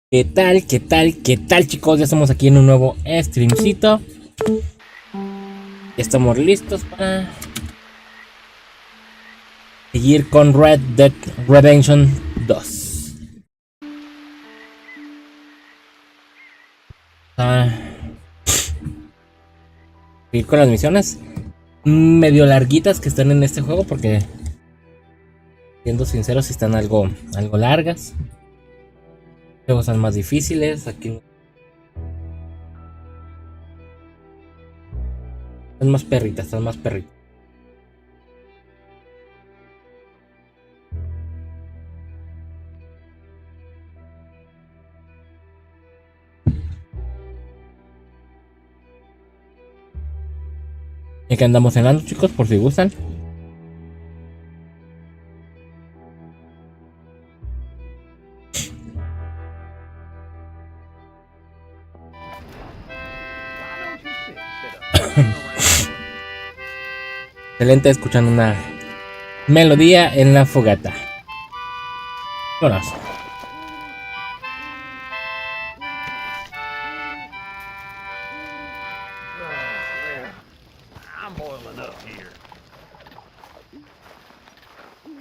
¿Qué tal? ¿Qué tal? ¿Qué tal, chicos? Ya estamos aquí en un nuevo streamcito. Ya estamos listos para seguir con Red Dead Redemption 2. Seguir con las misiones medio larguitas que están en este juego, porque siendo sinceros están algo largas. Luego están más difíciles. Aquí están más perritas, están más perritas. Y aquí andamos cenando, chicos, por si gustan. Excelente, escuchando una melodía en la fogata. Vámonos.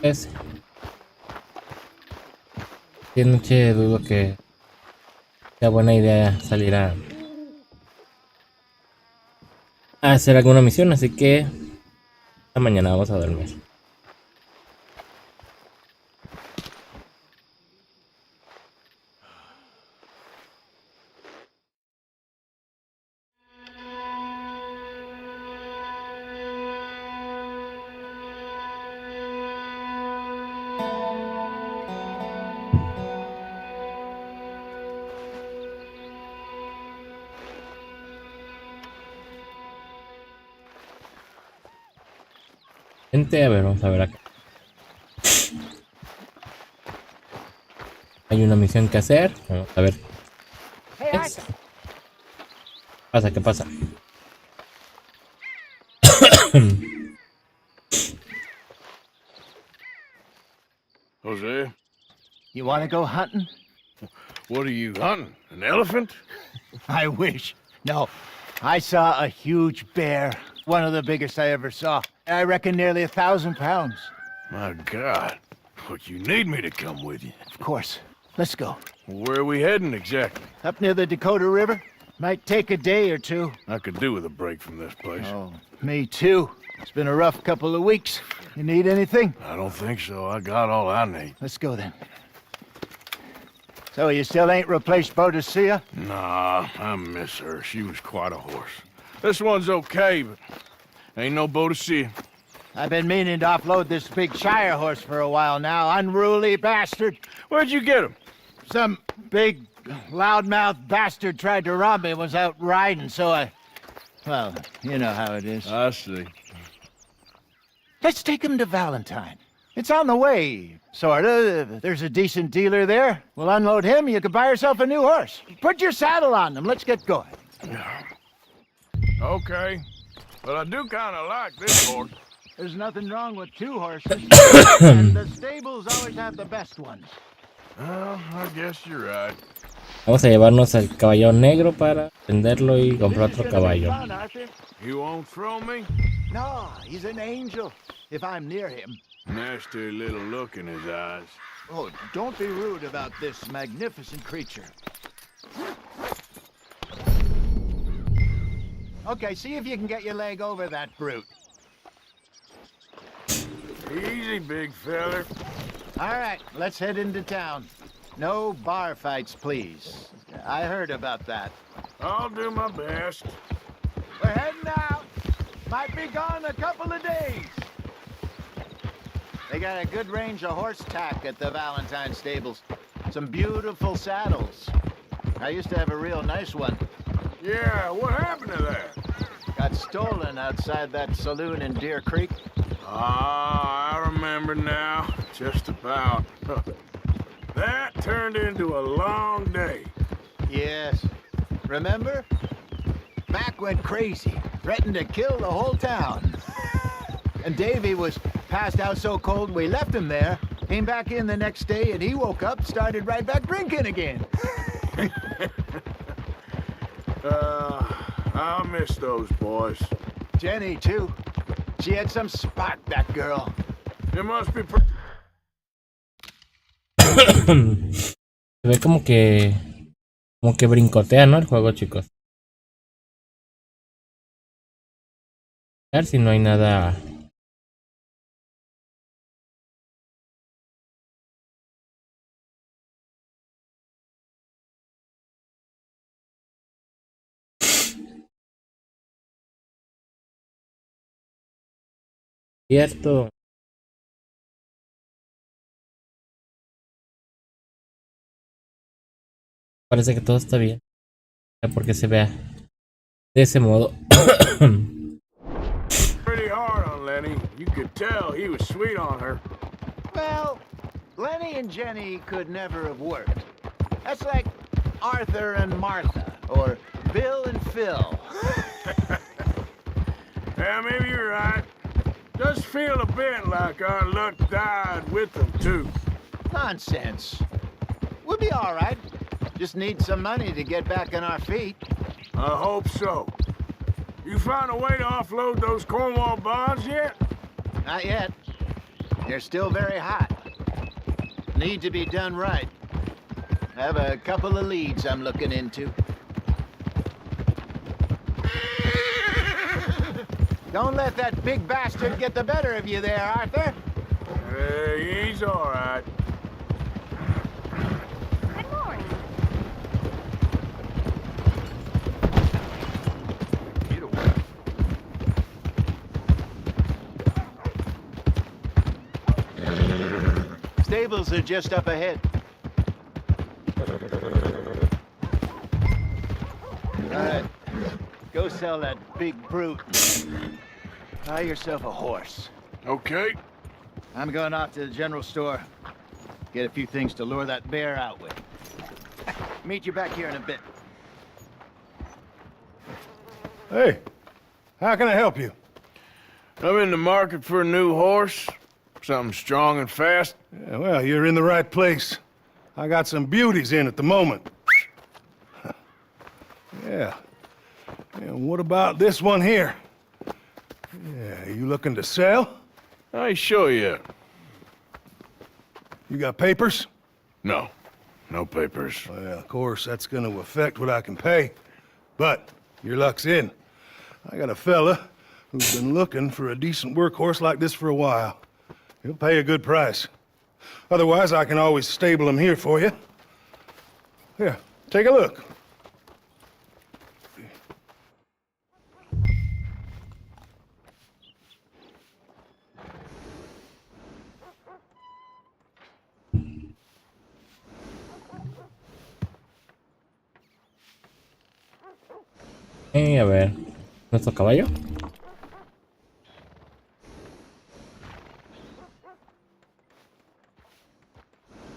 Pues, noche dudo que sea buena idea salir a hacer alguna misión, así que esta mañana vamos a dormir. Gente, a ver, vamos a ver acá. Hay una misión que hacer. Vamos a ver. ¿Qué es? ¿Qué pasa? Jose, You want to go hunting? what are you hunting? An elephant? I wish. No, I saw a huge bear. One of the biggest I ever saw. I reckon nearly 1,000 pounds. My God. But you need me to come with you. Of course. Let's go. Where are we heading exactly? Up near the Dakota River. Might take a day or two. I could do with a break from this place. Oh, me too. It's been a rough couple of weeks. You need anything? I don't think so. I got all I need. Let's go then. So you still ain't replaced Boadicea? Nah, I miss her. She was quite a horse. This one's okay, but ain't no Boadicea. I've been meaning to offload this big Shire horse for a while now. Unruly bastard. Where'd you get him? Some big, loudmouth bastard tried to rob me, was out riding, so well, you know how it is. I see. Let's take him to Valentine. It's on the way, sorta. There's a decent dealer there. We'll unload him, you can buy yourself a new horse. Put your saddle on him, let's get going. Okay. But I do kind of like this horse. There's nothing wrong with two horses. And the stables always have the best ones. Well, I guess you're right. Vamos a llevarnos al caballo negro para venderlo y comprar otro caballo. You won't throw me? No, he's an angel, if I'm near him. Nasty little look in his eyes. Oh, don't be rude about this magnificent creature. Okay, see if you can get your leg over that brute. Easy, big feller. All right, let's head into town. No bar fights, please. I heard about that. I'll do my best. We're heading out. Might be gone a couple of days. They got a good range of horse tack at the Valentine stables. Some beautiful saddles. I used to have a real nice one. Yeah, what happened to that? Got stolen outside that saloon in Deer Creek. Ah, I remember now. Just about. That turned into a long day. Yes. Remember? Mac went crazy, threatened to kill the whole town. And Davy was passed out so cold we left him there, came back in the next day, and he woke up, started right back drinking again. I'll miss those boys. Jenny, too. She had some spark, that girl. It must be Se ve como que brincotea, ¿no? El juego, chicos. A ver si no hay nada. Cierto. Parece que todo está bien. Porque se vea de ese modo. pretty hard on Lenny. You could tell he was sweet on her. Well, Lenny and Jenny could never have worked. That's like Arthur and Martha, or Bill and Phil. Yeah, maybe you're right. Does feel a bit like our luck died with them, too. Nonsense. We'll be all right. Just need some money to get back on our feet. I hope so. You found a way to offload those Cornwall bonds yet? Not yet. They're still very hot. Need to be done right. Have a couple of leads I'm looking into. Don't let that big bastard get the better of you there, Arthur. Hey, he's all right. Good morning. Stables are just up ahead. All right, go sell that big brute. Buy yourself a horse. Okay. I'm going off to the general store. Get a few things to lure that bear out with. Meet you back here in a bit. Hey, how can I help you? I'm in the market for a new horse. Something strong and fast. Yeah, well, you're in the right place. I got some beauties in at the moment. Yeah. And what about this one here? Yeah, you looking to sell? I sure you. You got papers? No. No papers. Well, of course, that's gonna affect what I can pay. But your luck's in. I got a fella who's been looking for a decent workhorse like this for a while. He'll pay a good price. Otherwise, I can always stable him here for you. Here, take a look. A ver, nuestro caballo.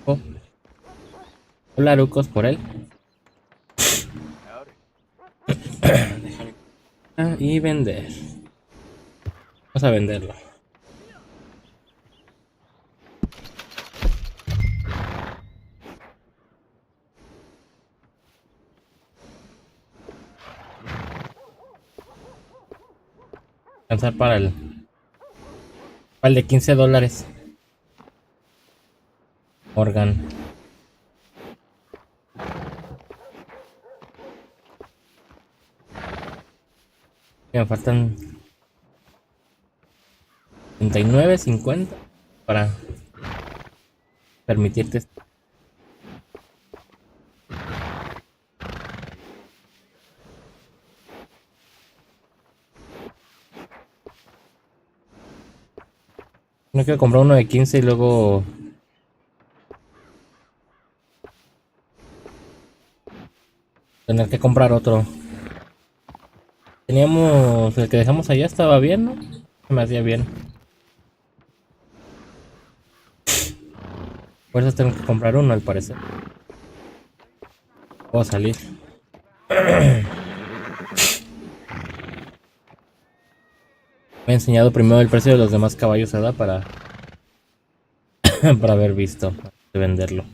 Oh. Hola, Rucos, por él. Y vender. Vamos a venderlo. Alcanzar para el de $15. Morgan. Me faltan 39.50 para permitirte. No quiero comprar uno de 15 y luego tener que comprar otro. Teníamos el que dejamos allá, estaba bien, ¿no? Se me hacía bien. Por eso tengo que comprar uno, al parecer. Puedo salir. Me he enseñado primero el precio de los demás caballos, ¿verdad? Para para haber visto de venderlo.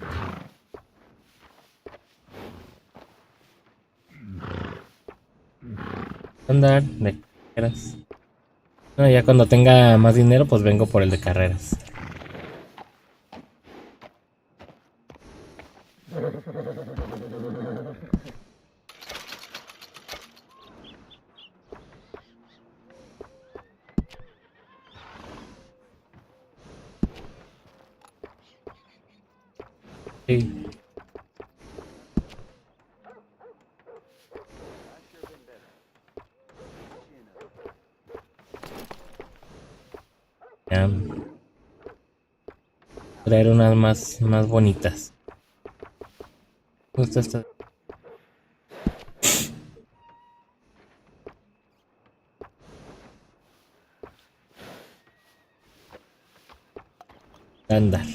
Andar de carreras. Bueno, ya cuando tenga más dinero, pues vengo por el de carreras. Sí. Ya. Traer unas más bonitas. Justo esta. Andar.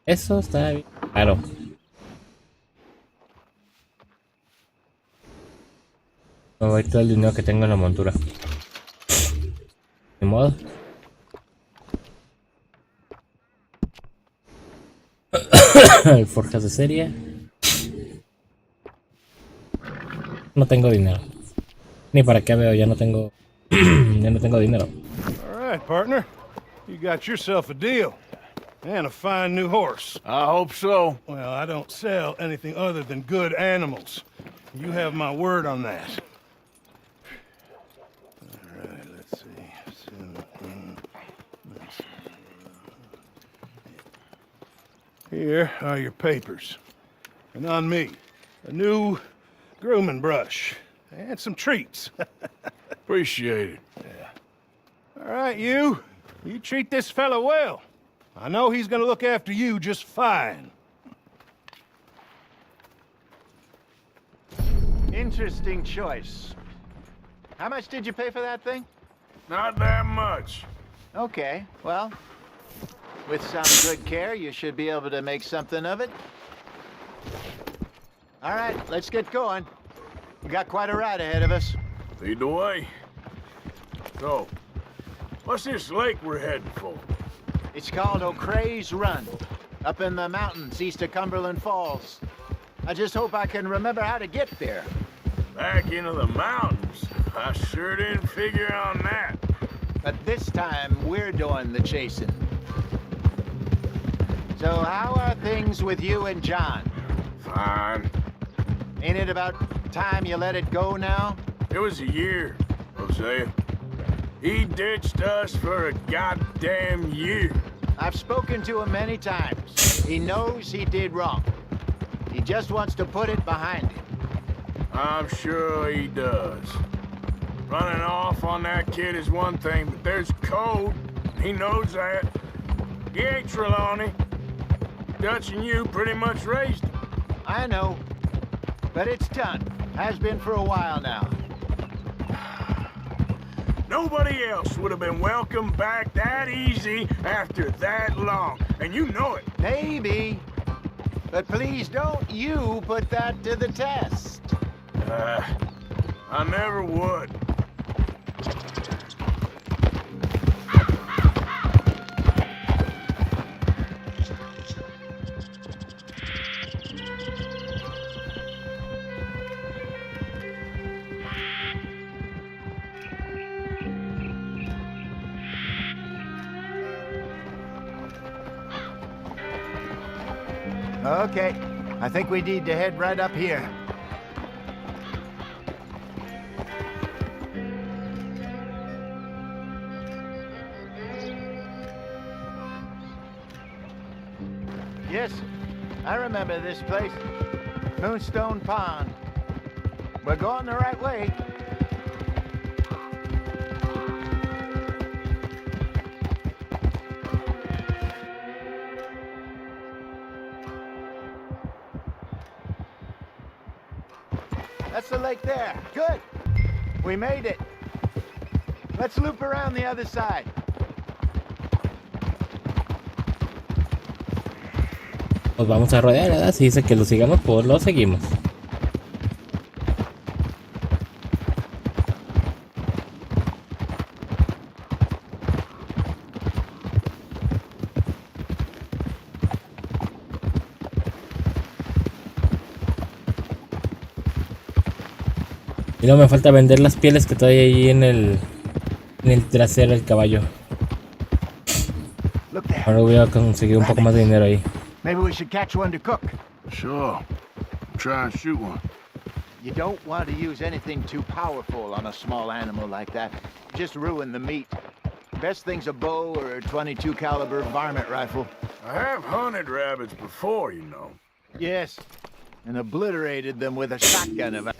Eso está bien. Claro. Me voy todo el dinero que tengo en la montura. De modo. Forjas de serie. No tengo dinero. Ni para qué veo, ya no tengo. Ya no tengo dinero. All right, partner. You got yourself a deal. And a fine new horse. I hope so. Well, I don't sell anything other than good animals. You have my word on that. All right, let's see. Here are your papers. And on me, a new grooming brush. And some treats. Appreciate it. All right, you treat this fella well. I know he's gonna look after you just fine. Interesting choice. How much did you pay for that thing? Not that much. Okay, well, with some good care, you should be able to make something of it. All right, let's get going. We got quite a ride ahead of us. Lead the way. So, what's this lake we're heading for? It's called O'Crea's Run, up in the mountains east of Cumberland Falls. I just hope I can remember how to get there. Back into the mountains? I sure didn't figure on that. But this time, we're doing the chasing. So how are things with you and John? Fine. Ain't it about time you let it go now? It was a year, Hosea. He ditched us for a goddamn year. I've spoken to him many times. He knows he did wrong. He just wants to put it behind him. I'm sure he does. Running off on that kid is one thing, but there's code. He knows that. He ain't Trelawney. Dutch and you pretty much raised him. I know. But it's done. Has been for a while now. Nobody else would have been welcomed back that easy after that long. And you know it. Maybe. But please don't you put that to the test. I never would. Okay. I think we need to head right up here. Yes, I remember this place. Moonstone Pond. We're going the right way. That's the lake there. Good. We made it. Let's loop around the other side. Pues vamos a rodear, ¿verdad? Si dice que lo sigamos, pues lo seguimos. Y luego me falta vender las pieles que todavía hay ahí en el trasero del caballo. Look there. Ahora voy a conseguir un poco más de dinero ahí. Maybe we should catch one to cook. Sure. Try and shoot one. You don't want to use anything too powerful on a small animal like that. Just ruin the meat. Best thing's a bow or a 22 caliber varmint rifle. I have hunted rabbits before, you know. Yes, and obliterated them with a shotgun of a...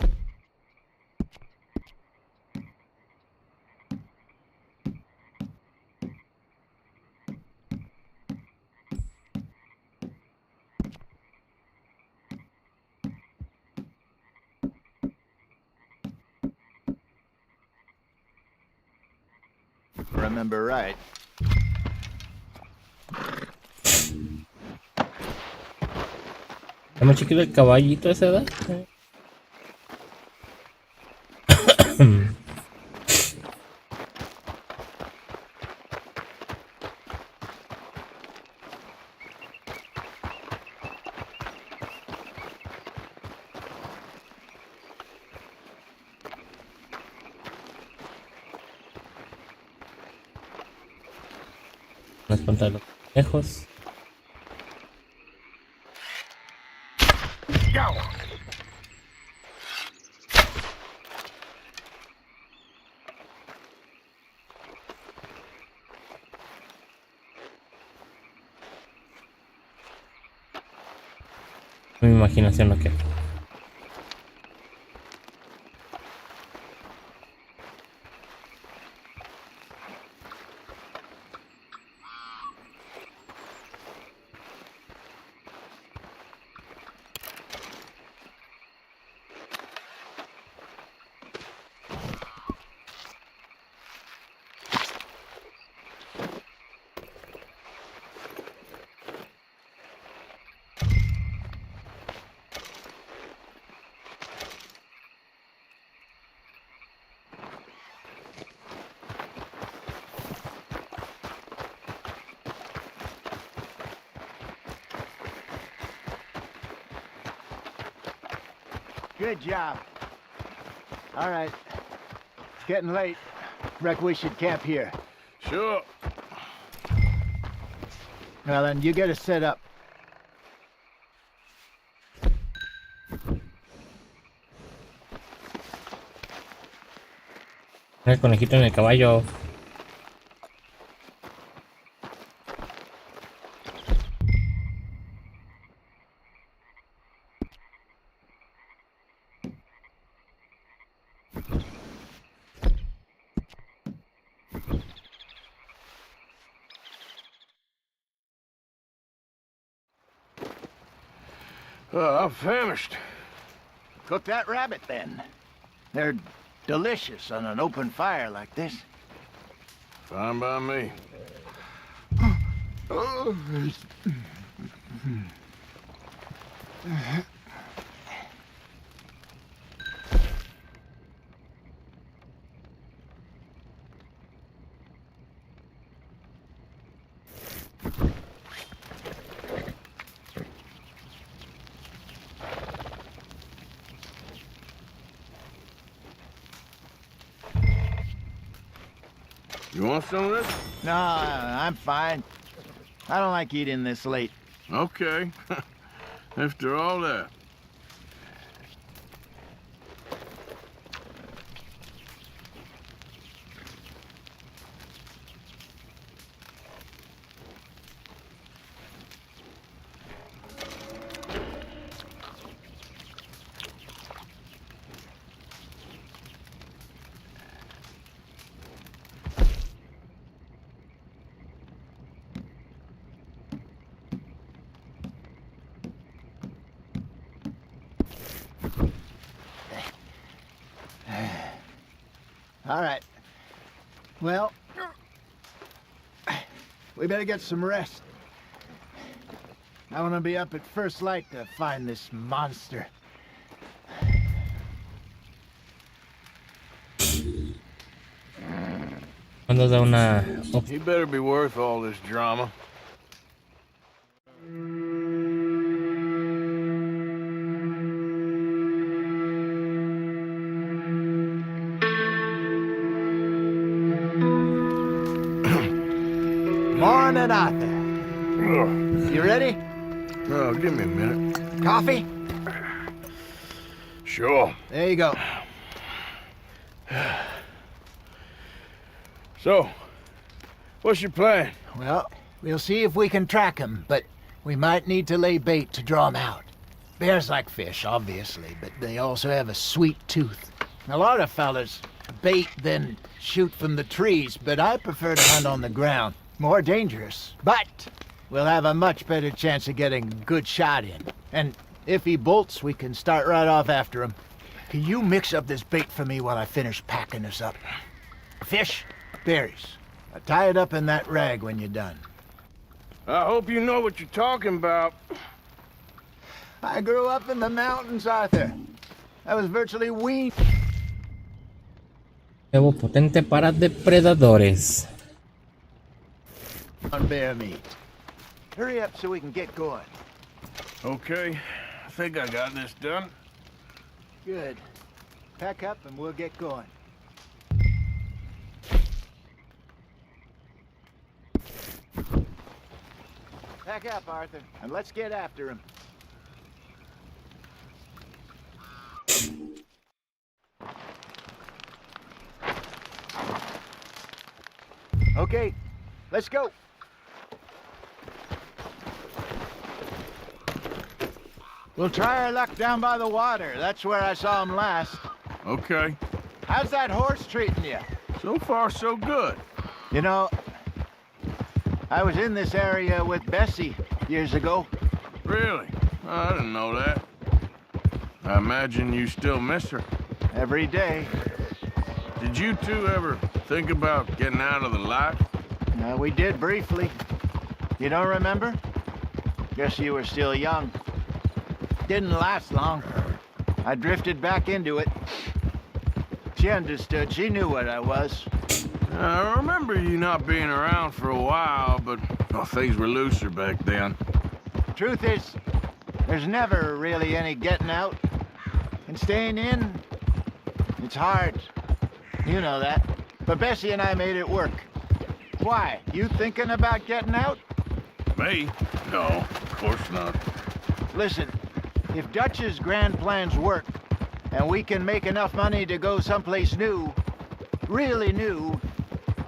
Remember right. Está muy chiquito el caballito a esa edad. Unas cuantas de los conejos. Go! Mi imaginación lo que. Good job. All right. It's getting late. Reckon we should camp here. Sure. Well, then you get us set up. El conejito en el caballo. I'm famished. Cook that rabbit, then. They're delicious on an open fire like this. Fine by me. You want some of this? No, I'm fine. I don't like eating this late. Okay. After all that. All right. Well, we better get some rest. I want to be up at first light to find this monster. Cuando da una. He better be worth all this drama. Morning, Arthur. You ready? Oh, give me a minute. Coffee? Sure. There you go. So, what's your plan? Well, we'll see if we can track him, but we might need to lay bait to draw him out. Bears like fish, obviously, but they also have a sweet tooth. A lot of fellas bait then shoot from the trees, but I prefer to hunt on the ground. More dangerous, but we'll have a much better chance of getting a good shot in. And if he bolts, we can start right off after him. Can you mix up this bait for me while I finish packing this up? Fish, berries. Tie it up in that rag when you're done. I hope you know what you're talking about. I grew up in the mountains, Arthur. I was virtually weaned Nuevo potente para depredadores. on bear meat. Hurry up so we can get going. Okay, I think I got this done. Good. Pack up and we'll get going. Pack up, Arthur, and let's get after him. Okay, let's go. We'll try our luck down by the water. That's where I saw him last. Okay, How's that horse treating you? so far so good. You know, I was in this area with Bessie years ago. Really? I didn't know that. I imagine you still miss her. Every day. Did you two ever think about getting out of the life? We did briefly. You don't remember? Guess you were still young. Didn't last long. I drifted back into it. She understood. She knew what I was. I remember you not being around for a while, but well, things were looser back then. Truth is, there's never really any getting out. And staying in, it's hard. You know that. But Bessie and I made it work. Why? You thinking about getting out? Me? No, of course not. Listen, if Dutch's grand plans work, and we can make enough money to go someplace new, really new,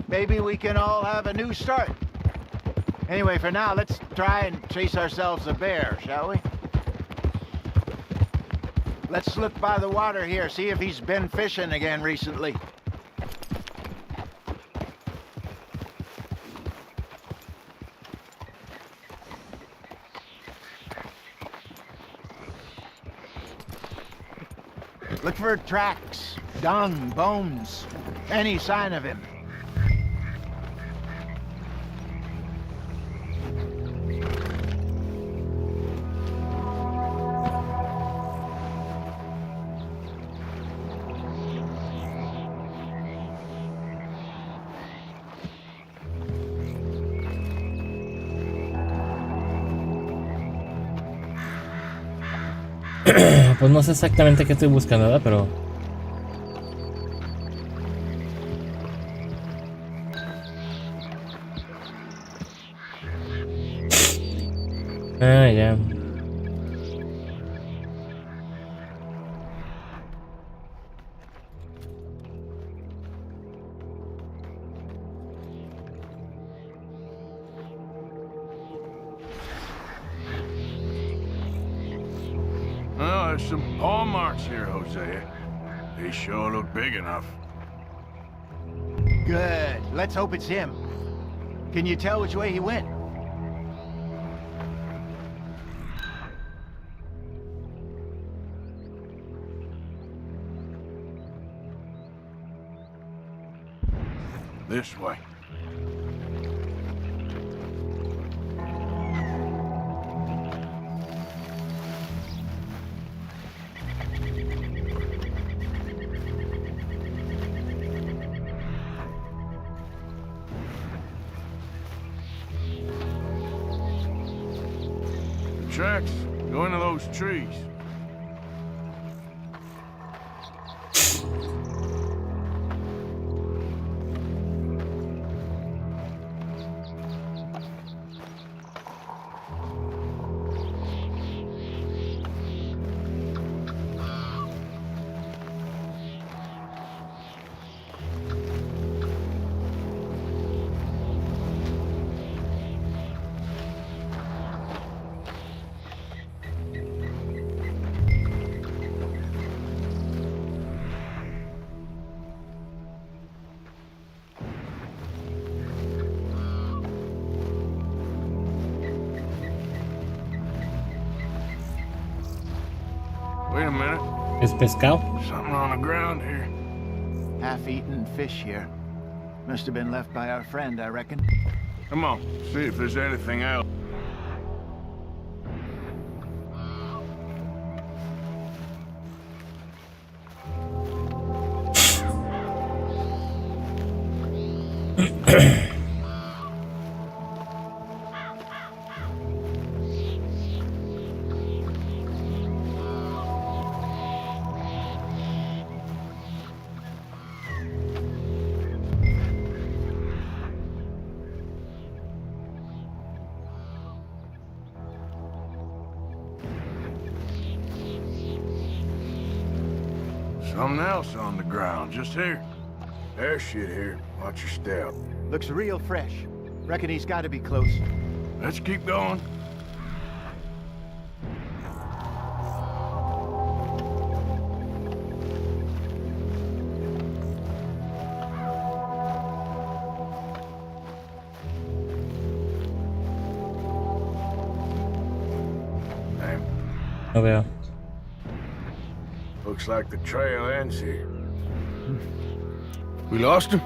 maybe we can all have a new start. Anyway, for now, let's try and chase ourselves a bear, shall we? Let's look by the water here, see if he's been fishing again recently. Look for tracks, dung, bones, any sign of him. Pues no sé exactamente qué estoy buscando, ¿verdad? Pero... Ah, ya. Well, there's some paw marks here, Hosea. They sure look big enough. Good. Let's hope it's him. Can you tell which way he went? This way. Tracks go into those trees. a minute. Es pescado. Something on the ground here. Half-eaten fish here. Must have been left by our friend, I reckon. Come on, see if there's anything else. Something else on the ground, just here. There's shit here. Watch your step. Looks real fresh. Reckon he's got to be close. Let's keep going. Hey, No veo. looks like the trail ends here. We lost him?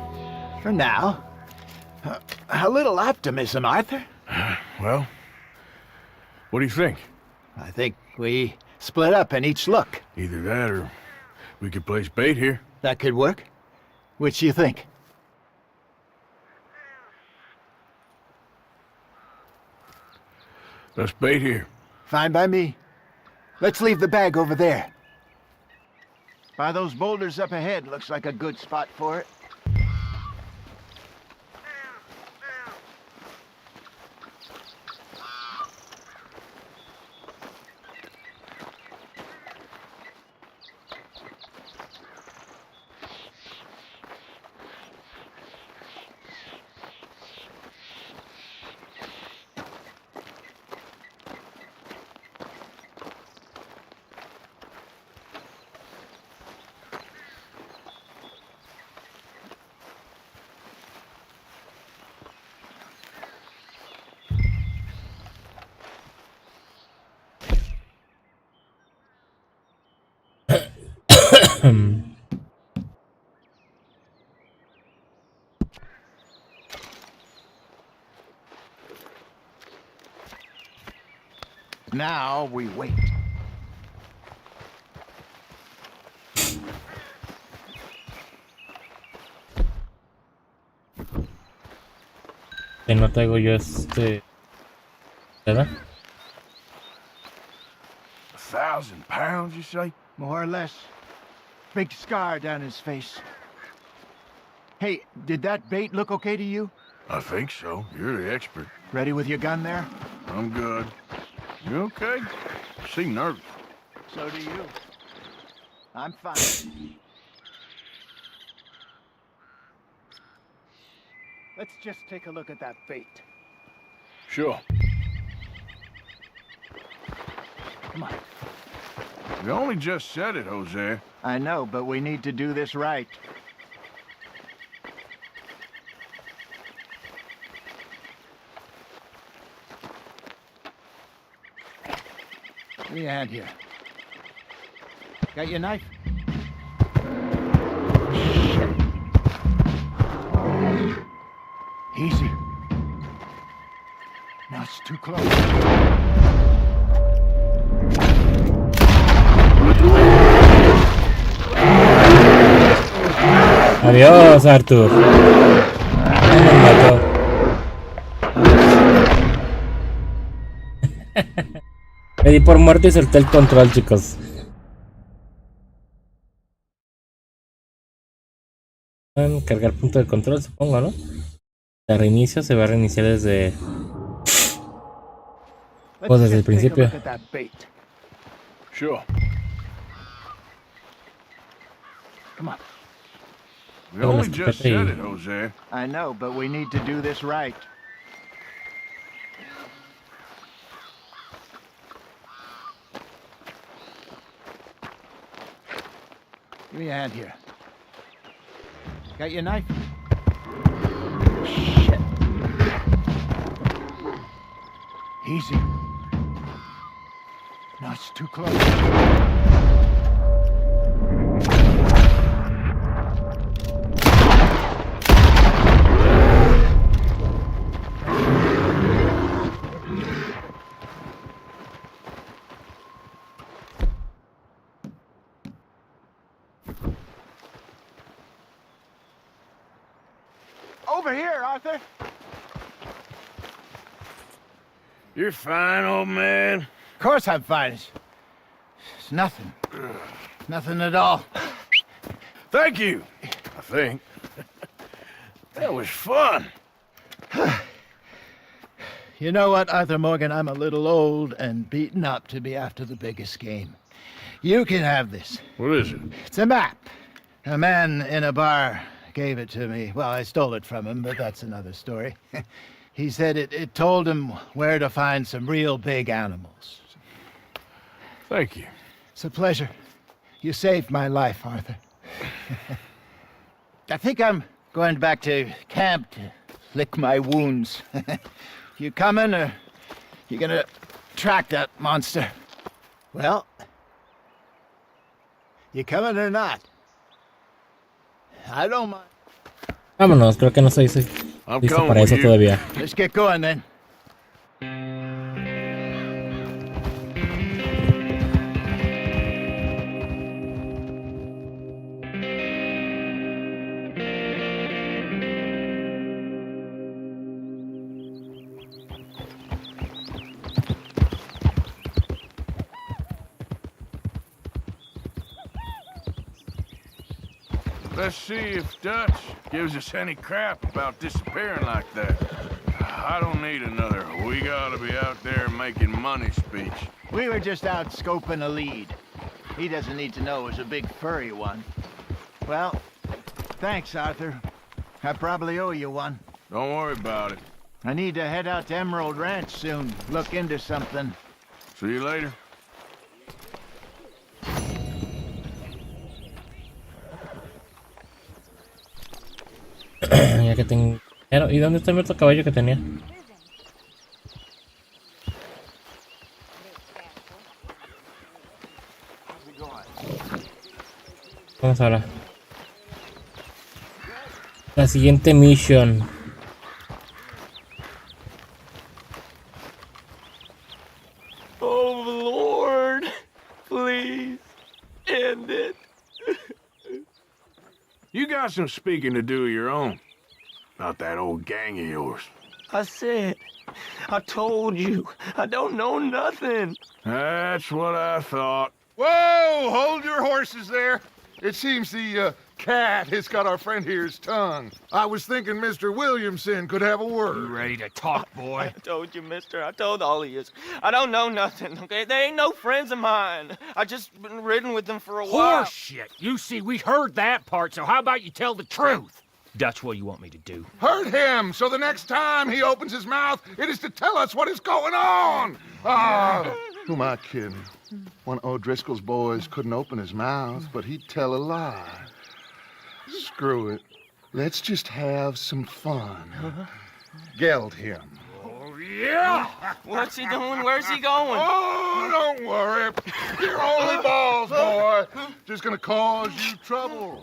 For now. A little optimism, Arthur. Well, what do you think? I think we split up and each look. Either that or we could place bait here. That could work. Which do you think? Let's bait here. Fine by me. Let's leave the bag over there. By those boulders up ahead, looks like a good spot for it. Now we wait. Que no traigo yo este. ¿Verdad? 1,000 pounds, you say? More or less. Big scar down his face. Hey, did that bait look okay to you? I think so. You're the expert. Ready with your gun there? I'm good. You okay? You seem nervous. So do you. I'm fine. Let's just take a look at that bait. Sure. Come on. You only just said it, Jose. I know, but we need to do this right. Give me a hand here. Got your knife? Shit. Easy. Now it's too close. Adiós, Arthur. Me mató. Me di por muerto y solté el control, chicos. Cargar punto de control, supongo, ¿no? El reinicio se va a reiniciar desde... Pues desde el principio. Sure. Come on. We only just said it, Jose. I know, but we need to do this right. Give me a hand here. Got your knife? Shit. Easy. No, it's too close. Over here, Arthur. You're fine, old man. Of course I'm fine. It's nothing. Nothing at all. Thank you, I think. That was fun. You know what, Arthur Morgan? I'm a little old and beaten up to be after the biggest game. You can have this. What is it? It's a map. A man in a bar gave it to me. Well, I stole it from him, but that's another story. He said it told him where to find some real big animals. Thank you. It's a pleasure. You saved my life, Arthur. I think I'm going back to camp to lick my wounds. You coming, or you gonna track that monster? Well, you coming or not? I don't mind. Vámonos, creo que no estoy I'm listo coming para with eso you. todavía. Let's get going then. Let's see if Dutch gives us any crap about disappearing like that. I don't need another "we gotta be out there making money" speech. We were just out scoping a lead. He doesn't need to know it was a big furry one. Well, thanks, Arthur. I probably owe you one. Don't worry about it. I need to head out to Emerald Ranch soon. Look into something. See you later. Ya que tengo... ¿Y dónde está mi otro caballo que tenía? Vamos ahora. La siguiente misión. Oh, Lord, please end it. You got some speaking to do of your own. About that old gang of yours. I said, I told you, I don't know nothing. That's what I thought. Whoa! Hold your horses there. It seems the cat has got our friend here's tongue. I was thinking Mr. Williamson could have a word. Ready to talk, boy? I told you, mister. I told all of you. I don't know nothing, okay? They ain't no friends of mine. I just been ridden with them for a while. Horse shit. You see, we heard that part, so how about you tell the truth? Dutch, what do you want me to do? Hurt him, so the next time he opens his mouth, it is to tell us what is going on. Who am I kidding? One of O'Driscoll's boys couldn't open his mouth, but he'd tell a lie. Screw it. Let's just have some fun. Geld him. Yeah! What's he doing? Where's he going? Oh, don't worry. You're only balls, boy. Just gonna cause you trouble.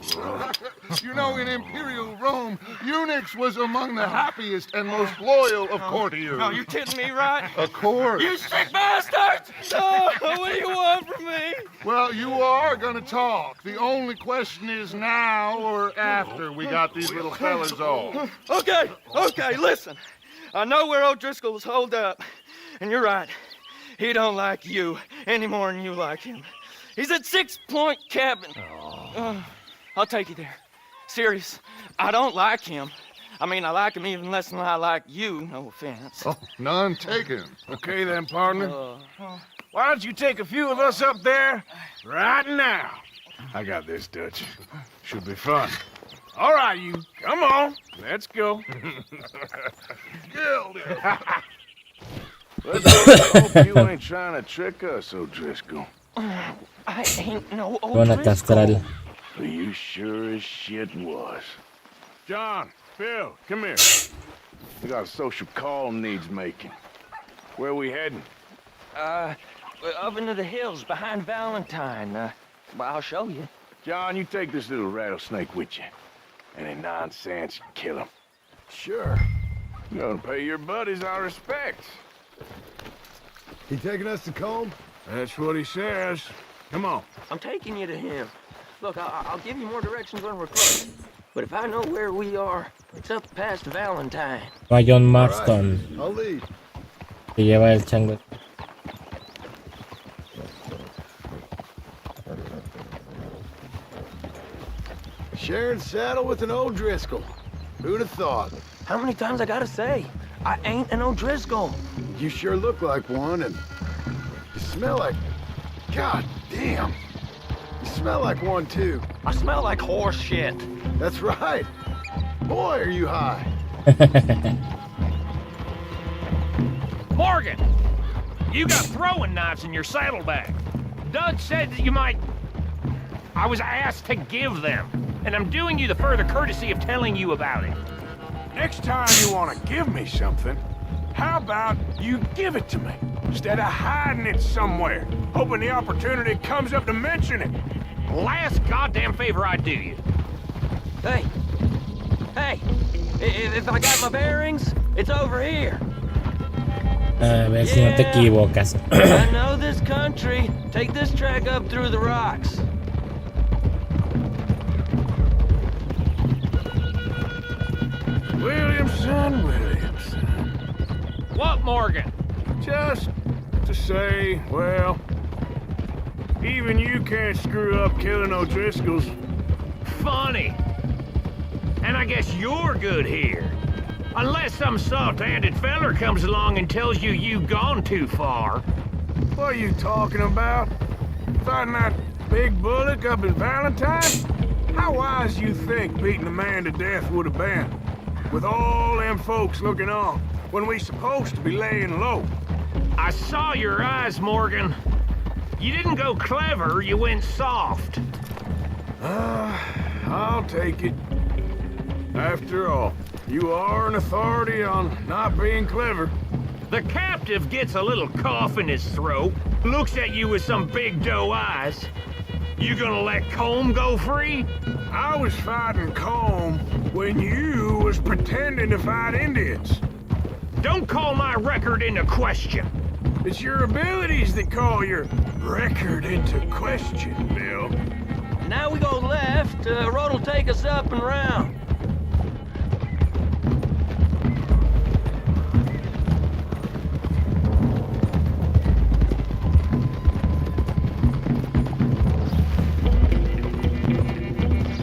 You know, in Imperial Rome, eunuchs was among the happiest and most loyal of courtiers. No, you're kidding me, right? Of course. You sick bastards! No, what do you want from me? Well, you are gonna talk. The only question is now or after we got these little fellas off. Okay, listen. I know where O'Driscoll's holed up, and you're right. He don't like you any more than you like him. He's at 6 Point Cabin. I'll take you there. Serious, I don't like him. I mean, I like him even less than I like you, no offense. Oh, none taken. Okay then, partner. Why don't you take a few of us up there right now? I got this, Dutch. Should be fun. All right, you. Come on. Let's go. Geld him. Let's hope you ain't trying to trick us, O'Driscoll. I ain't no Van a castrar. O'Driscoll. You sure as shit was. John, Phil, come here. We got a social call needs making. Where we heading? Up into the hills behind Valentine. Well, I'll show you. John, you take this little rattlesnake with you. Any nonsense, kill him. Sure. You gonna pay your buddies our respects. He taking us to Combe? That's what he says. Come on. I'm taking you to him. Look, I'll give you more directions when we're close. But if I know where we are, it's up past Valentine. Va John All Marston. right, I'll lead. Que lleva el chango. Sharing saddle with an old Driscoll. Who'd have thought? How many times I gotta say? I ain't an O'Driscoll. You sure look like one, and you smell like... God damn. You smell like one, too. I smell like horse shit. That's right. Boy, are you high. Morgan! You got throwing knives in your saddlebag. Doug said that you might... I was asked to give them, and I'm doing you the further courtesy of telling you about it. Next time you want to give me something, how about you give it to me, instead of hiding it somewhere, hoping the opportunity comes up to mention it? Last goddamn favor I do you. Hey! Hey! If I got my bearings, it's over here. A ver si no te equivocas. I know this country. Take this track up through the rocks. Williamson. What, Morgan? Just to say, well, even you can't screw up killing O'Driscolls. Funny. And I guess you're good here. Unless some soft-handed feller comes along and tells you you've gone too far. What are you talking about? Fighting that big bullock up in Valentine? How wise you think beating a man to death would have been? With all them folks looking on, when we supposed to be laying low. I saw your eyes, Morgan. You didn't go clever, you went soft. I'll take it. After all, you are an authority on not being clever. The captive gets a little cough in his throat, looks at you with some big doe eyes. You gonna let Colm go free? I was fighting Colm when you was pretending to fight Indians. Don't call my record into question. It's your abilities that call your record into question, Bill. Now we go left. Road'll take us up and round.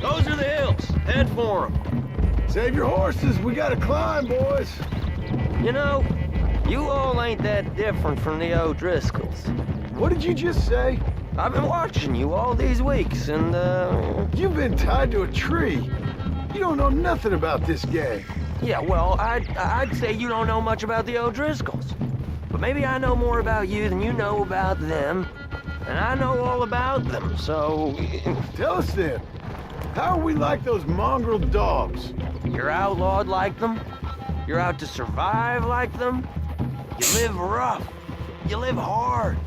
Those are the hills. Head for them. Save your horses. We gotta climb, boys. You know, you all ain't that different from the O'Driscolls. What did you just say? I've been watching you all these weeks, and, You've been tied to a tree. You don't know nothing about this gang. yeah, well, I'd say you don't know much about the O'Driscolls. But maybe I know more about you than you know about them. And I know all about them, so... Tell us then. How are we like those mongrel dogs? You're outlawed like them? You're out to survive like them? You live rough. You live hard.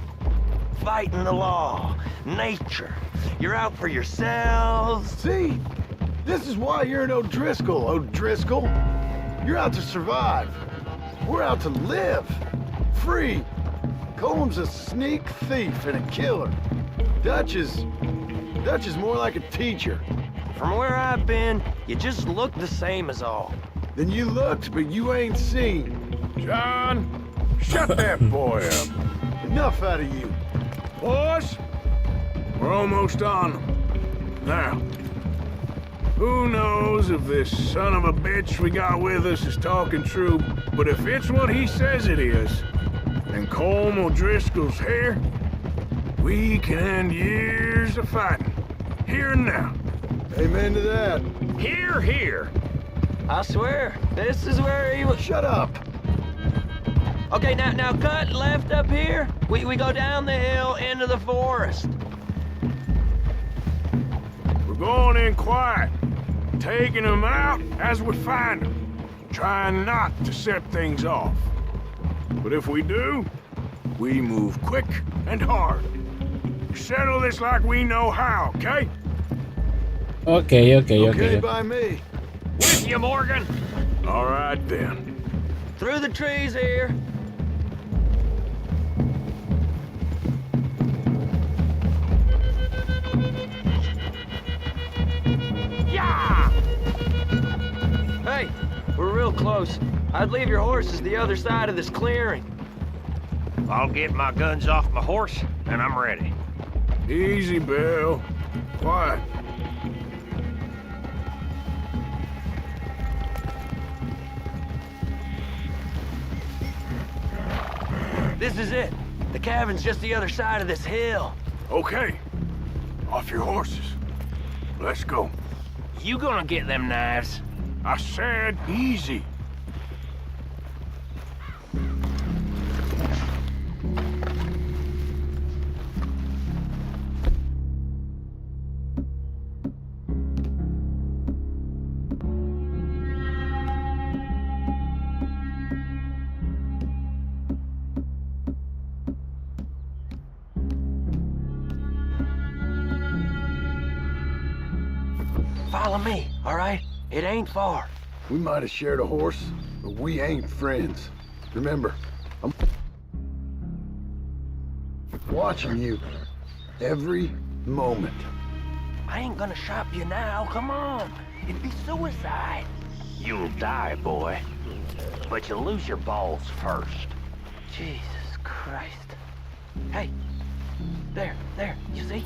Fighting the law, nature. You're out for yourselves. See? This is why you're an O'Driscoll, O'Driscoll. You're out to survive. We're out to live. Free. Colm's a sneak thief and a killer. Dutch is more like a teacher. From where I've been, you just look the same as all. Then you looked, but you ain't seen. John, shut that boy up. Enough out of you. Boys, we're almost on them. Now, who knows if this son of a bitch we got with us is talking true, but if it's what he says it is, and Colm O'Driscoll's here, we can end years of fighting. Here and now. Amen to that. Here, here. I swear, this is where he was... Shut up. Okay, now cut left up here. We go down the hill into the forest. We're going in quiet, taking them out as we find them, trying not to set things off. But if we do, we move quick and hard. Settle this like we know how, okay? Okay by me. With you, Morgan. All right, then. Through the trees here. Yeah! Hey, we're real close. I'd leave your horses the other side of this clearing. I'll get my guns off my horse, and I'm ready. Easy, Bill. Quiet. This is it. The cabin's just the other side of this hill. Okay. Off your horses. Let's go. You gonna get them knives? I said easy. Follow me, all right? It ain't far. We might have shared a horse, but we ain't friends. Remember, I'm watching you every moment. I ain't gonna shop you now, come on. It'd be suicide. You'll die, boy. But you'll lose your balls first. Jesus Christ. Hey, there, you see?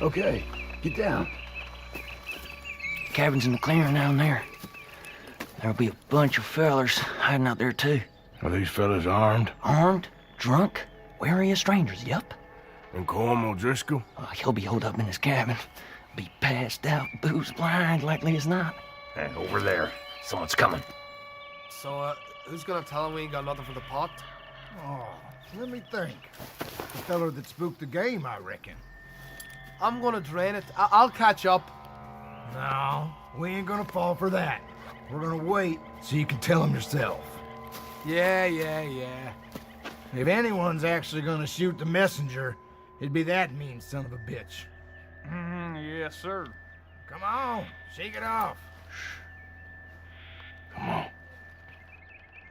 Okay, get down. Cabin's in the clearing down there. There'll be a bunch of fellers hiding out there too. Are these fellas armed? Armed, drunk, wary of strangers, yup. And Corm O'Driscoll? He'll be holed up in his cabin. Be passed out, booze blind, likely as not. Hey, over there. Someone's coming. So, who's gonna tell him we ain't got nothing for the pot? Oh, let me think. The feller that spooked the game, I reckon. I'm gonna drain it. I'll catch up. No, we ain't gonna fall for that. We're gonna wait so you can tell him yourself. Yeah. If anyone's actually gonna shoot the messenger, it'd be that mean son of a bitch. Yes, sir. Come on, shake it off. Come on.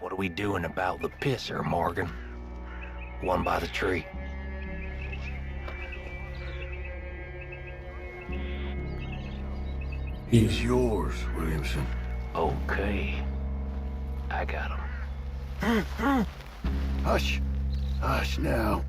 What are we doing about the pisser, Morgan? One by the tree. He's yours, Williamson. Okay. I got him. Hush. Hush now.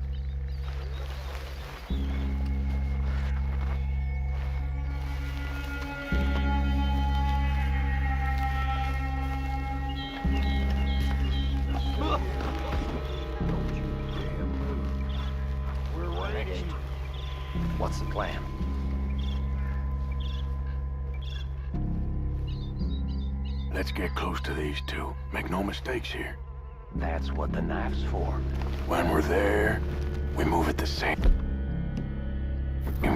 What's the plan? Let's get close to these two. Make no mistakes here. That's what the knife's for. When we're there, we move at the same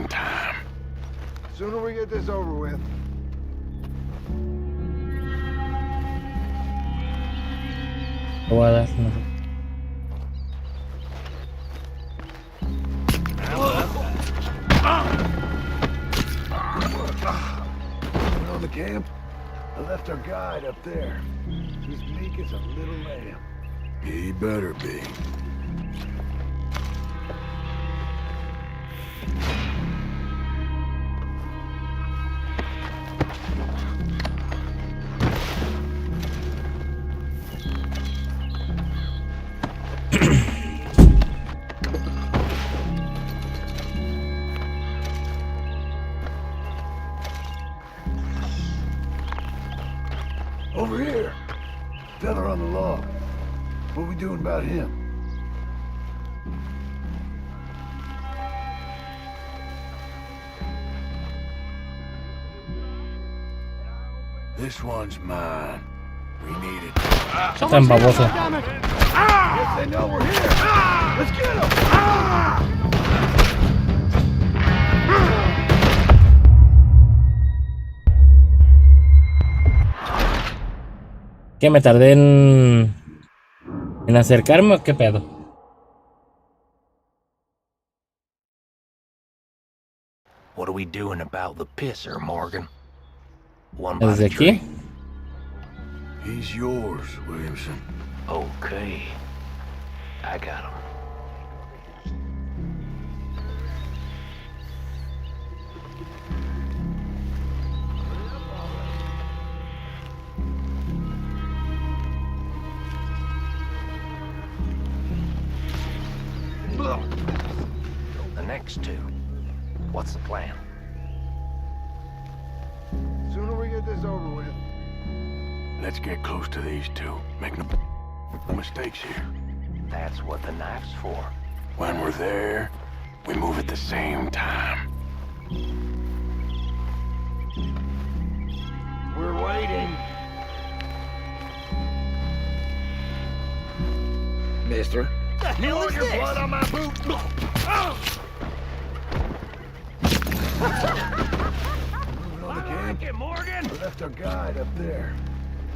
time. Sooner we get this over with. Voy a dar, no sé. On the camp, I left our guide up there. He's meek as a little lamb. He better be. Over here. Feather on the log. What we doing about him? This one's mine. We need it. Tan baboso. Yes, they know we're here. Let's get him. ¿Qué me tardé en acercarme o qué pedo? What are we doing about the pisser, Morgan? One Desde aquí. He's yours, Williamson. Okay. I got him. The next two. What's the plan? Sooner we get this over with. Let's get close to these two. Make no mistakes here. That's what the knife's for. When we're there, we move at the same time. We're waiting. Mister. You want your blood on my boot? I like it, Morgan. We left our guide up there.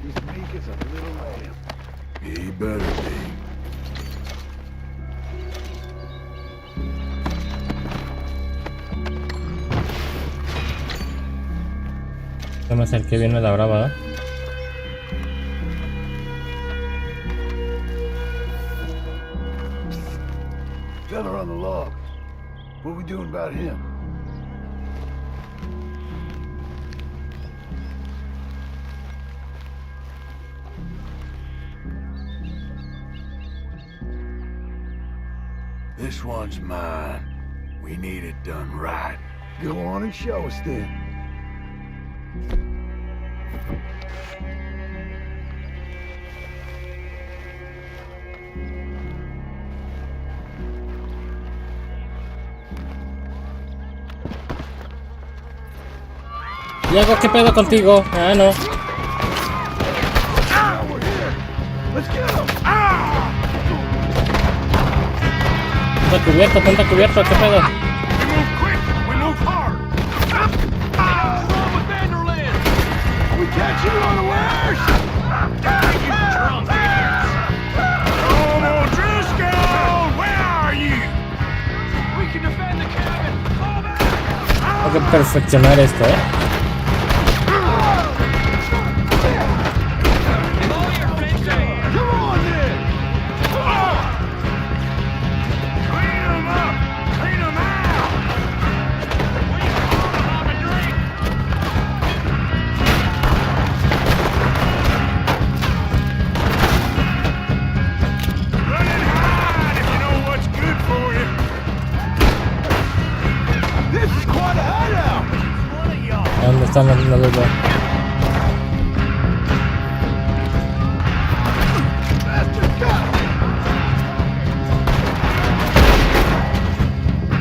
He's meek as a little lamb. He better be. Se me acerqué bien a la brava, ¿eh? Fella on the log. What we doing about him? This one's mine. We need it done right. Go on and show us then. Diego, ¿qué pedo contigo? Ah, no. Ponte cubierto, ¿qué pedo? We move quick. We move hard. We catch you unawares. Oh, O'Driscoll, where are you? We can defend the cabin. Fall back. Tengo que perfeccionar esto, ¿eh? ¿Dónde están los dos?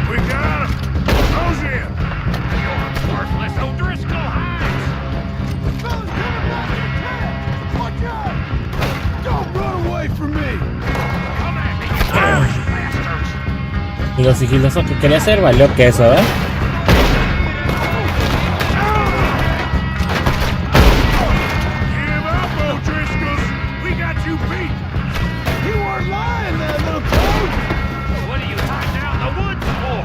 We got him. Close in. You're worthless O'Driscoll hides. Watch out! Don't run away from me. Come at me, you Irish bastards. Y lo sigiloso que quería hacer valió queso, ¿eh? Give up, O'Driscolls. We got you beat. You weren't lying there, little toad. What are you hiding out in the woods for?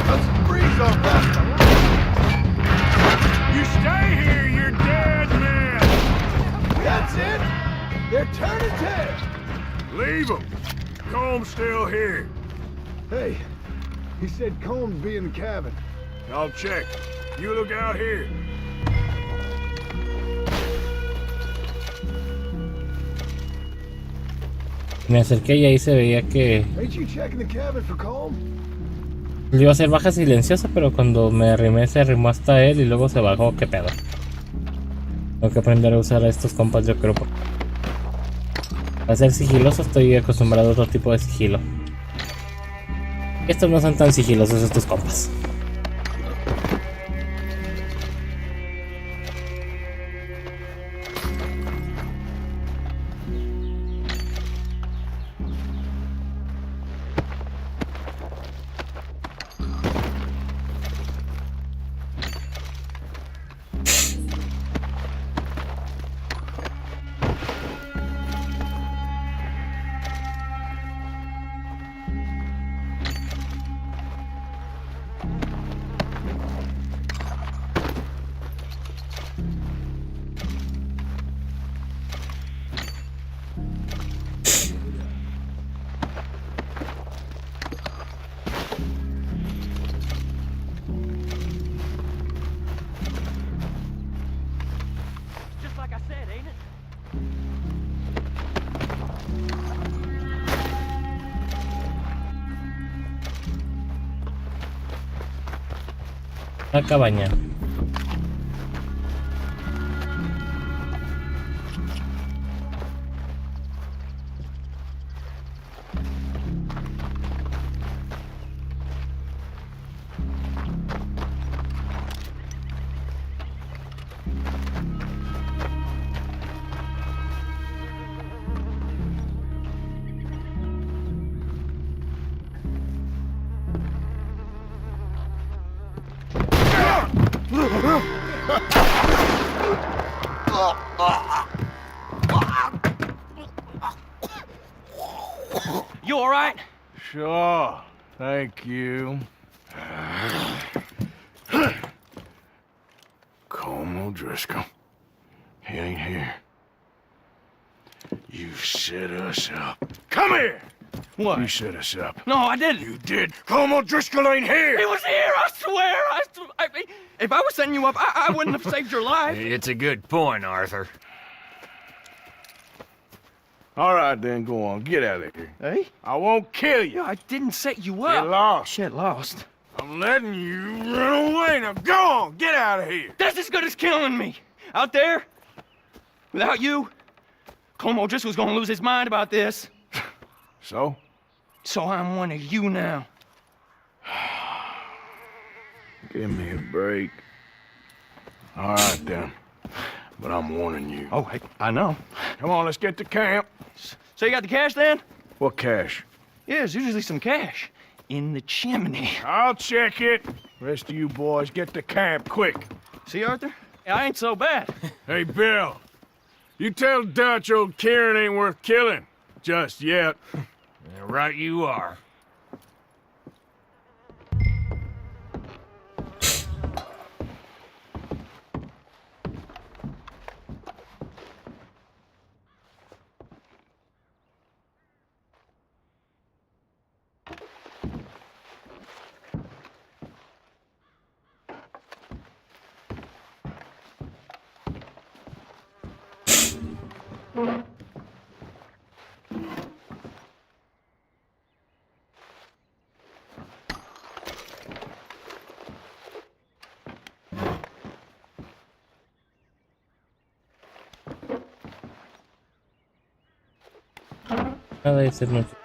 Let's freeze on that. You stay here, you're dead men. That's it. They're turning tail. Leave them. Comb's still here. Hey, he said Combs be in the cabin. I'll check. You look out here. Me acerqué y ahí se veía que Ain't you checking the cabin for Combs? le iba a hacer baja silenciosa, pero cuando me arrimé se arrimó hasta él y luego se bajó. ¿Qué pedo? Tengo que aprender a usar a estos compas, yo creo. Para ser sigiloso estoy acostumbrado a otro tipo de sigilo. Estos no son tan sigilosos, estos compas. La cabaña. You all right? Sure. Thank you. Colm O'Driscoll. He ain't here. You set us up. Come here! What? You set us up. No, I didn't. You did. Colm O'Driscoll ain't here! He was here, I swear. If I was setting you up, I wouldn't have saved your life. It's a good point, Arthur. All right, then, go on. Get out of here. Hey? I won't kill you. Yeah, I didn't set you Get up. lost. Get lost. I'm letting you run away. Now go on. Get out of here. That's as good as killing me. Out there, without you, Colm O'Driscoll's gonna lose his mind about this. So? So I'm one of you now. Give me a break. All right, then. But I'm warning you. Oh, hey, I know. Come on, let's get to camp. So you got the cash then? What cash? Yeah, there's usually some cash in the chimney. I'll check it. Rest of you boys, get to camp, quick. See, Arthur? I ain't so bad. Hey, Bill. You tell Dutch old Kieran ain't worth killing. Just yet. Yeah, right you are. Nada de ser mucho.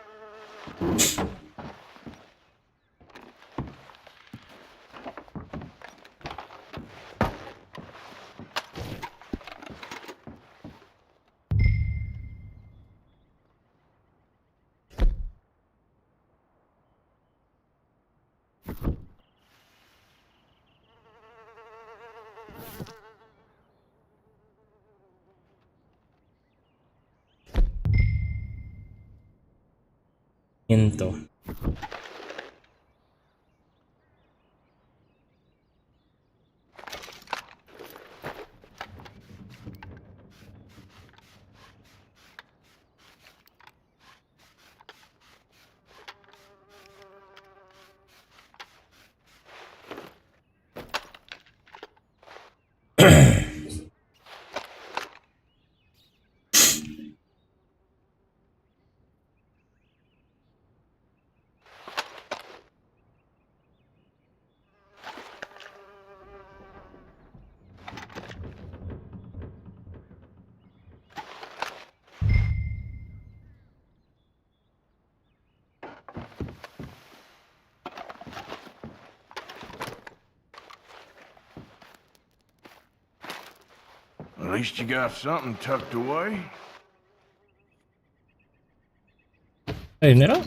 Miento. At least you got something tucked away. ¿Hay dinero?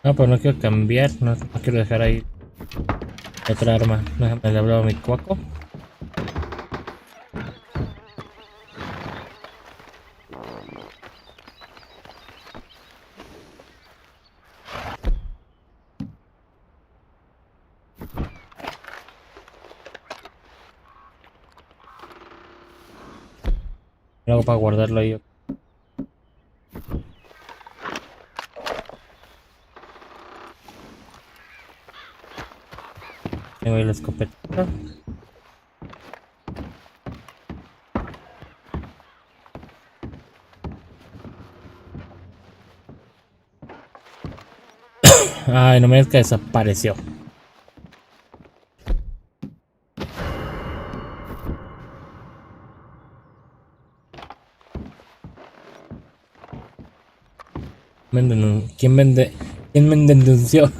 No, pero no quiero cambiar, no quiero dejar ahí otra arma. Déjame le hablo a mi cuaco. Luego para guardarlo ahí. Tengo ahí la escopeta. Ay, no me digas que desapareció. ¿Quién vende? ¿Quién me denunció?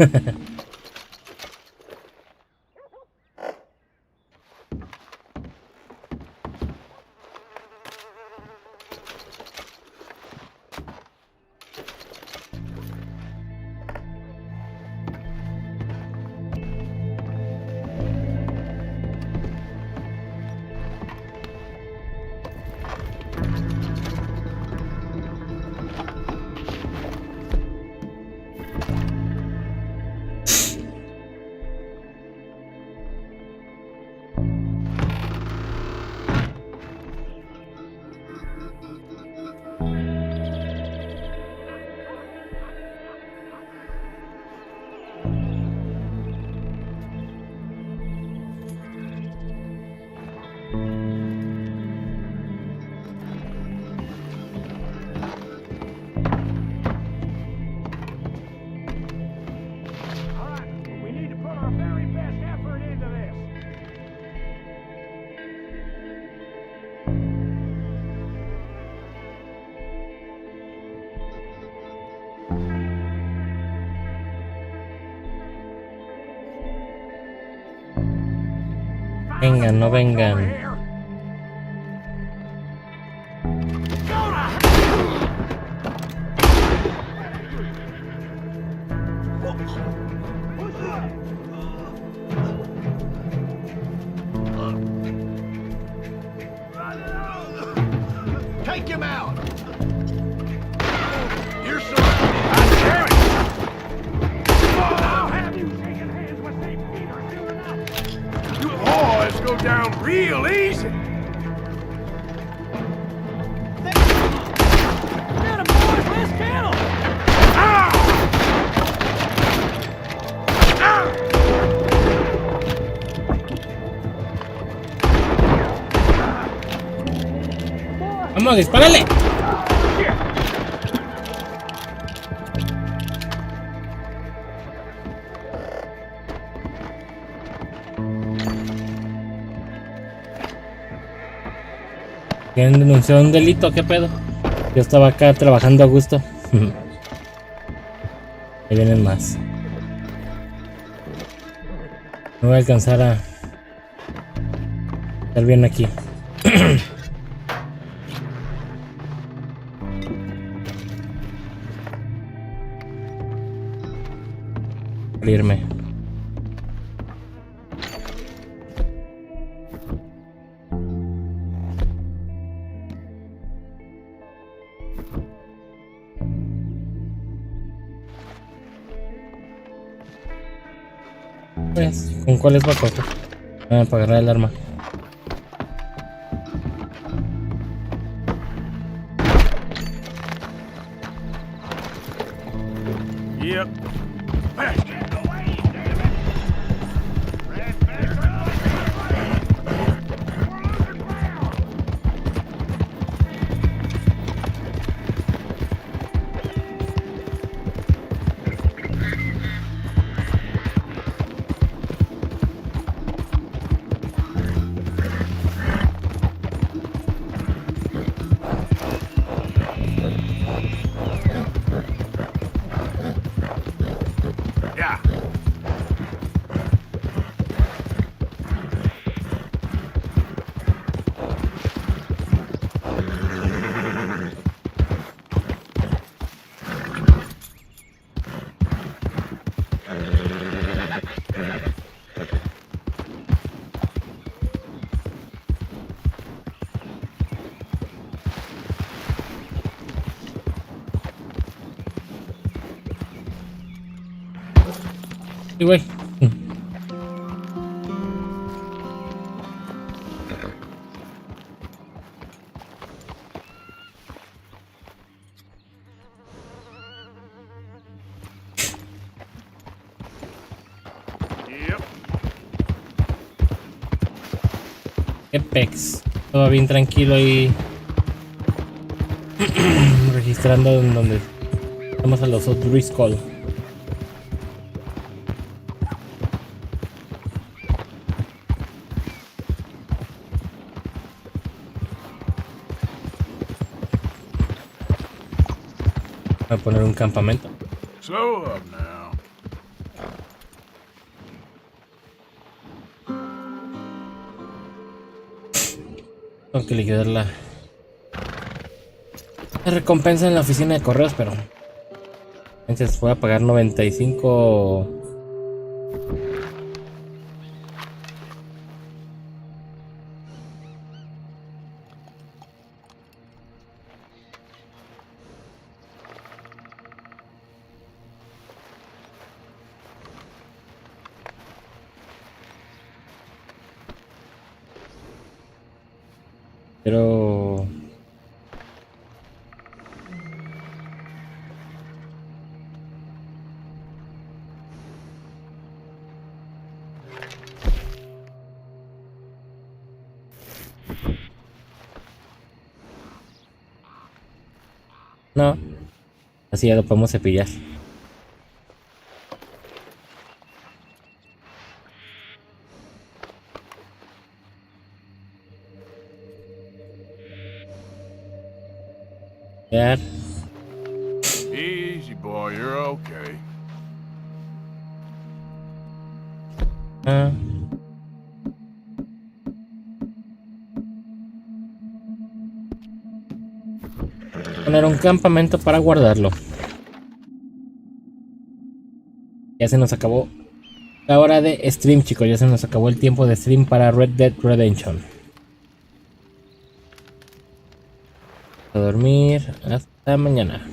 We need to put our very best effort into this. Vengan, no vengan. Take him out! You're surrounded. I'll have you shaking hands with St. Peter soon enough. You boys go down real easy. Get him, boys, let's get him. ¡Vamos, dispárale! ¿Quién denunció un delito? ¿Qué pedo? Yo estaba acá trabajando a gusto. Ahí vienen más. No voy a alcanzar a estar bien aquí. Irme. Pues, ¿con cuáles va a cortar? Ah, para agarrar el arma. Yep. Yeah. Sí, güey. Yep. ¿Qué pex? Todo bien tranquilo y registrando en donde estamos a los O'Driscoll. Voy a poner un campamento. Slow up now. Tengo que liquidar la recompensa en la oficina de correos, pero entonces voy a pagar 95. Pero no, así ya lo podemos cepillar. Ya. Easy, boy. You're okay. Ah. Poner un campamento para guardarlo. Ya se nos acabó la hora de stream, chicos. Ya se nos acabó el tiempo de stream para Red Dead Redemption. A dormir hasta mañana.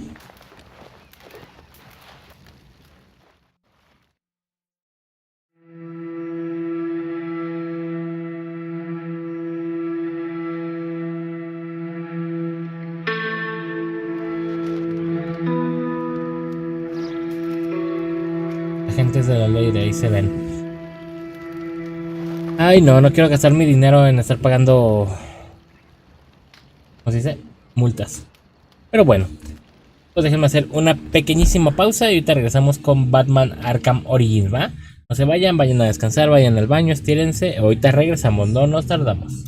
Agentes de la ley, de ahí se ven. Ay, no, no quiero gastar mi dinero en estar pagando, ¿cómo se dice? Multas. Pero bueno, pues déjenme hacer una pequeñísima pausa y ahorita regresamos con Batman Arkham Origins, ¿va? No se vayan, vayan a descansar, vayan al baño, estírense. Ahorita regresamos, no nos tardamos.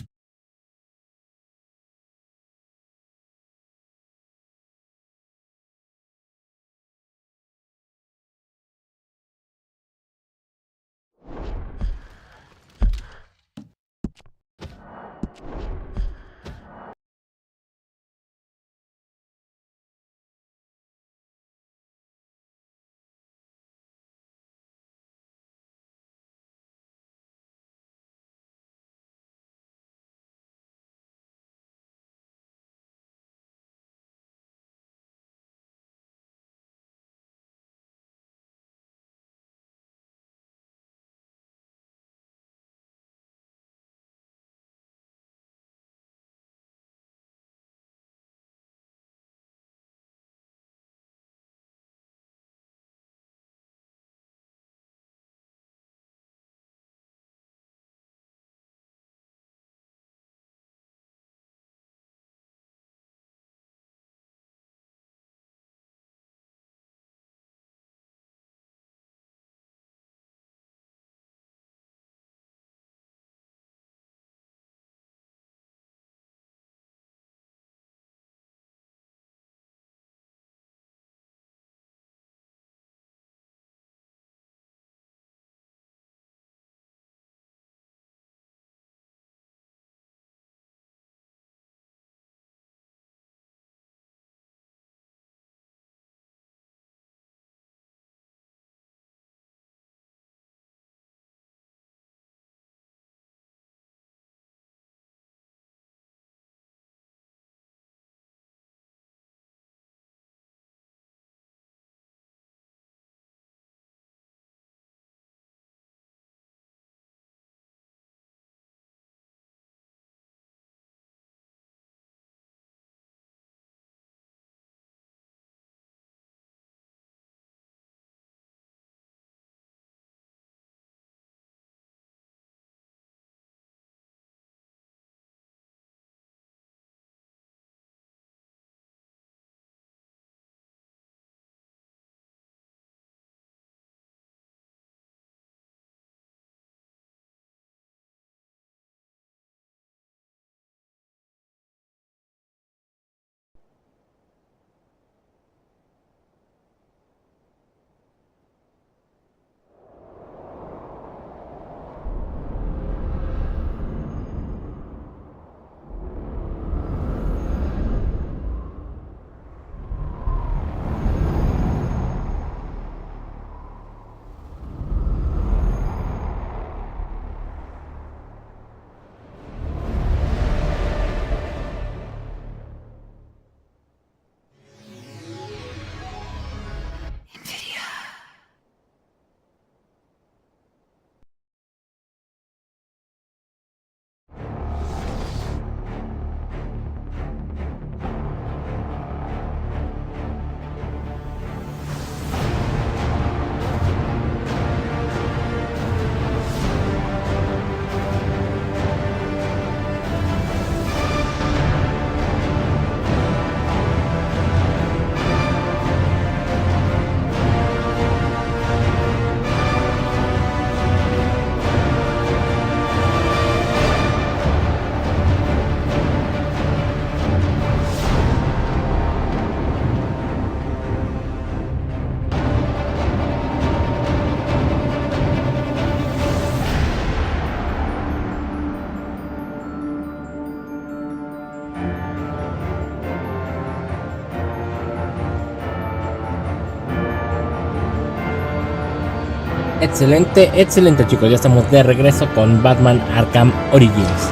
Excelente, excelente chicos, ya estamos de regreso con Batman Arkham Origins.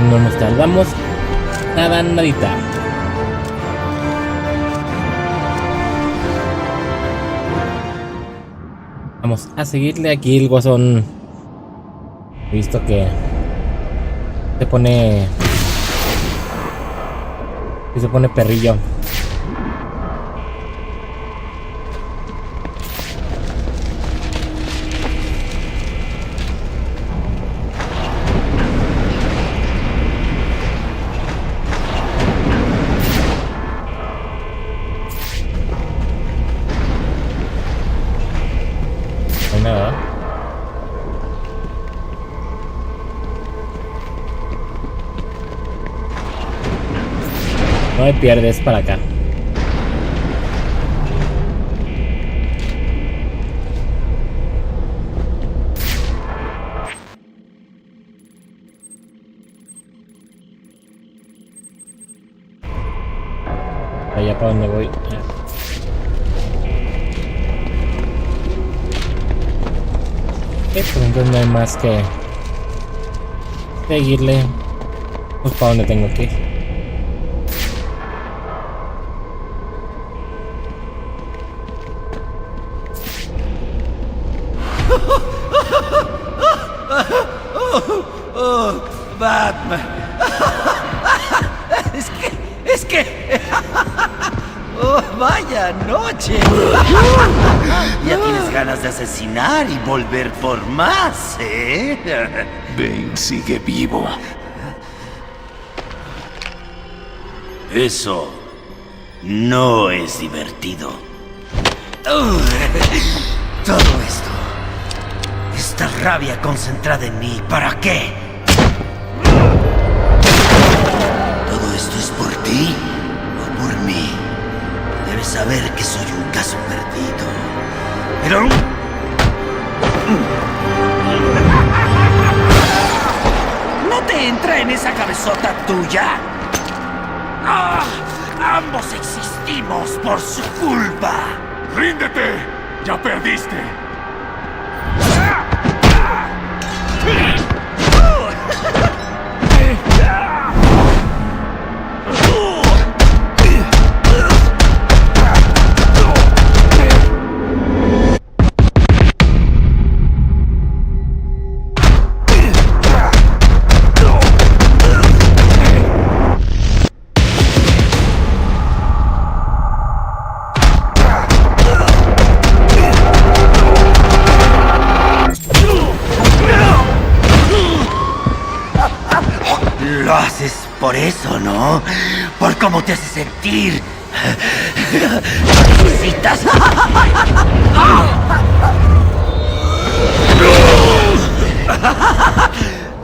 No nos tardamos nada, nadita. Vamos a seguirle. Aquí el Guasón, he visto que se pone perrillo. No hay nada. No me pierdes para acá. Allá para donde voy. Pues entonces no hay más que seguirle. Pues para donde tengo que ir. Batman. Es que... Oh, vaya noche. Ya tienes ganas de asesinar y volver por más, ¿eh? Bane sigue vivo. Eso no es divertido. Todo esto, esta rabia concentrada en mí, ¿para qué? ¿Todo esto es por ti o por mí? Debes saber que soy un caso perdido. Pero... ¿no te entra en esa cabezota tuya? ¡Ah! ¡Ambos existimos por su culpa! ¡Ríndete! ¡Ya perdiste! Lo haces por eso, ¿no? Por cómo te hace sentir. ¿Necesitas?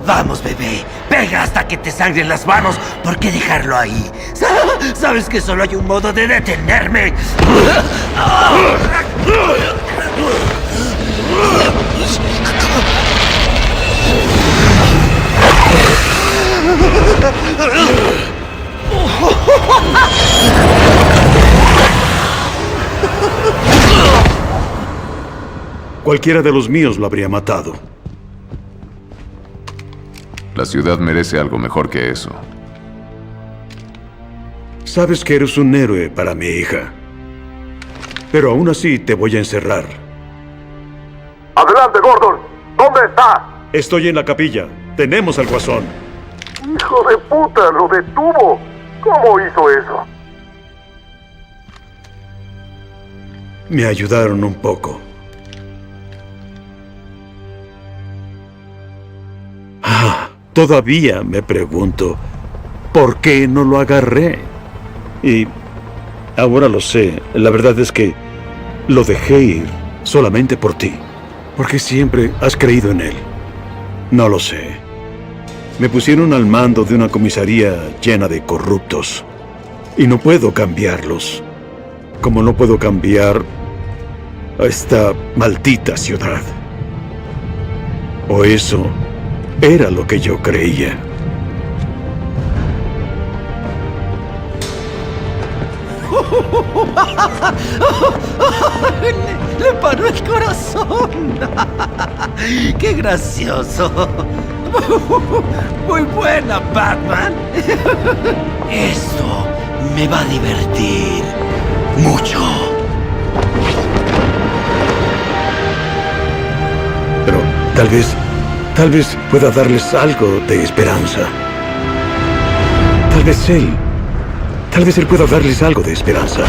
Vamos, bebé. Pega hasta que te sangren las manos. ¿Por qué dejarlo ahí? ¿Sabes que solo hay un modo de detenerme? Cualquiera de los míos lo habría matado. La ciudad merece algo mejor que eso. Sabes que eres un héroe para mi hija. Pero aún así te voy a encerrar. ¡Adelante, Gordon! ¿Dónde está? Estoy en la capilla. Tenemos al Guasón. ¡Hijo de puta! ¡Lo detuvo! ¿Cómo hizo eso? Me ayudaron un poco. Todavía me pregunto, ¿por qué no lo agarré? Y ahora lo sé. La verdad es que lo dejé ir solamente por ti. Porque siempre has creído en él. No lo sé. Me pusieron al mando de una comisaría llena de corruptos. Y no puedo cambiarlos. Como no puedo cambiar a esta maldita ciudad. O eso era lo que yo creía. Le paró el corazón. ¡Qué gracioso! Muy buena, Batman. Esto me va a divertir mucho. Pero tal vez pueda darles algo de esperanza. Tal vez él pueda darles algo de esperanza.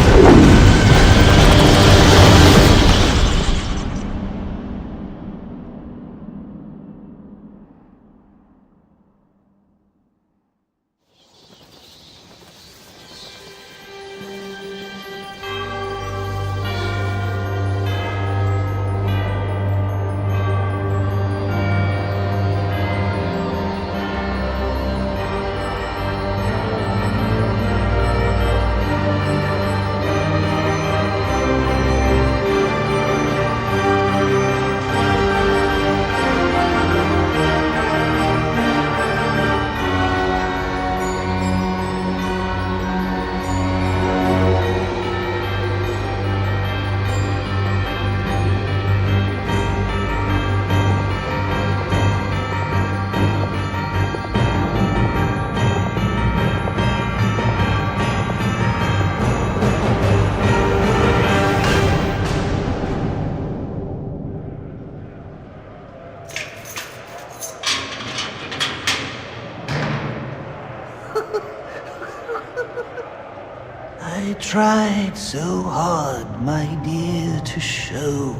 I tried so hard, my dear, to show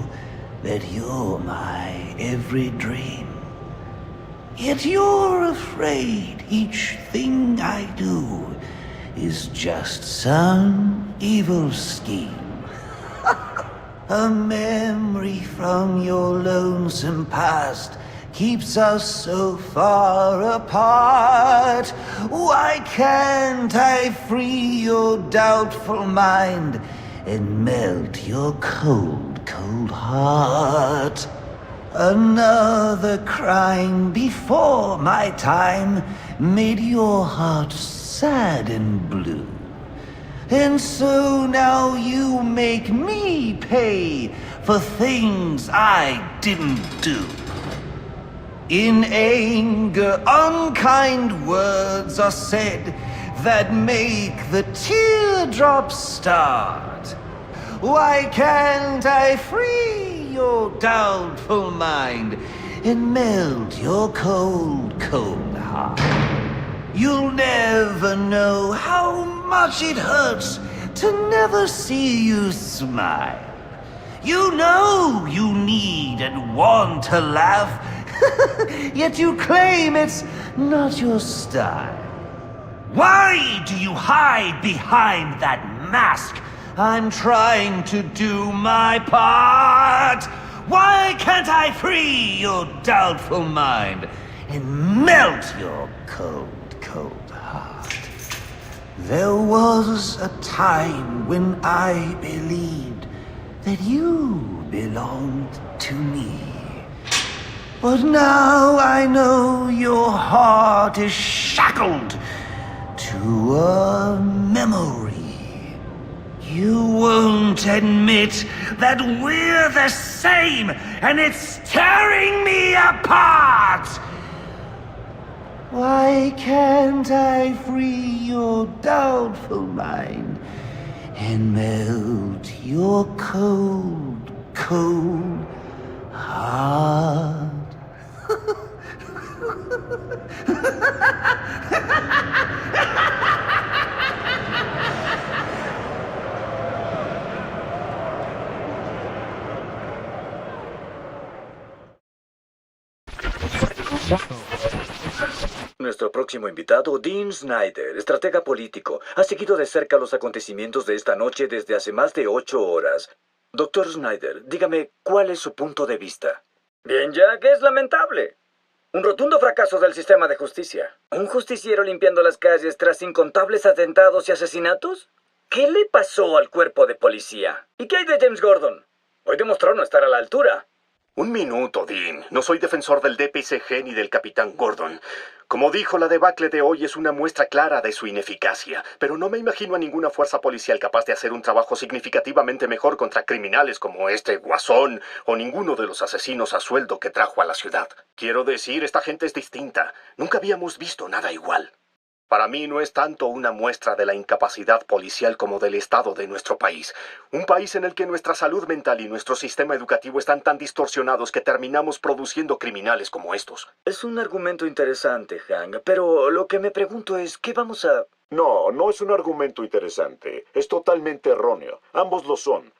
that you're my every dream. Yet you're afraid each thing I do is just some evil scheme. A memory from your lonesome past keeps us so far apart. Why can't I free your doubtful mind and melt your cold, cold heart? Another crime before my time made your heart sad and blue. And so now you make me pay for things I didn't do. In anger, unkind words are said that make the teardrops start. Why can't I free your doubtful mind and melt your cold, cold heart? You'll never know how much it hurts to never see you smile. You know you need and want to laugh, yet you claim it's not your style. Why do you hide behind that mask? I'm trying to do my part. Why can't I free your doubtful mind and melt your cold, cold heart? There was a time when I believed that you belonged to me. But now I know your heart is shackled to a memory. You won't admit that we're the same, and it's tearing me apart! Why can't I free your doubtful mind and melt your cold, cold heart? Nuestro próximo invitado, Dean Snyder, estratega político, ha seguido de cerca los acontecimientos de esta noche desde hace más de 8 horas. Doctor Snyder, dígame, ¿cuál es su punto de vista? Bien, Jack, es lamentable. Un rotundo fracaso del sistema de justicia. ¿Un justiciero limpiando las calles tras incontables atentados y asesinatos? ¿Qué le pasó al cuerpo de policía? ¿Y qué hay de James Gordon? Hoy demostró no estar a la altura. Un minuto, Dean. No soy defensor del DPCG ni del Capitán Gordon. Como dijo, la debacle de hoy es una muestra clara de su ineficacia, pero no me imagino a ninguna fuerza policial capaz de hacer un trabajo significativamente mejor contra criminales como este Guasón o ninguno de los asesinos a sueldo que trajo a la ciudad. Quiero decir, esta gente es distinta. Nunca habíamos visto nada igual. Para mí no es tanto una muestra de la incapacidad policial como del estado de nuestro país. Un país en el que nuestra salud mental y nuestro sistema educativo están tan distorsionados que terminamos produciendo criminales como estos. Es un argumento interesante, Hank, pero lo que me pregunto es, ¿qué vamos a...? No, no es un argumento interesante. Es totalmente erróneo. Ambos lo son.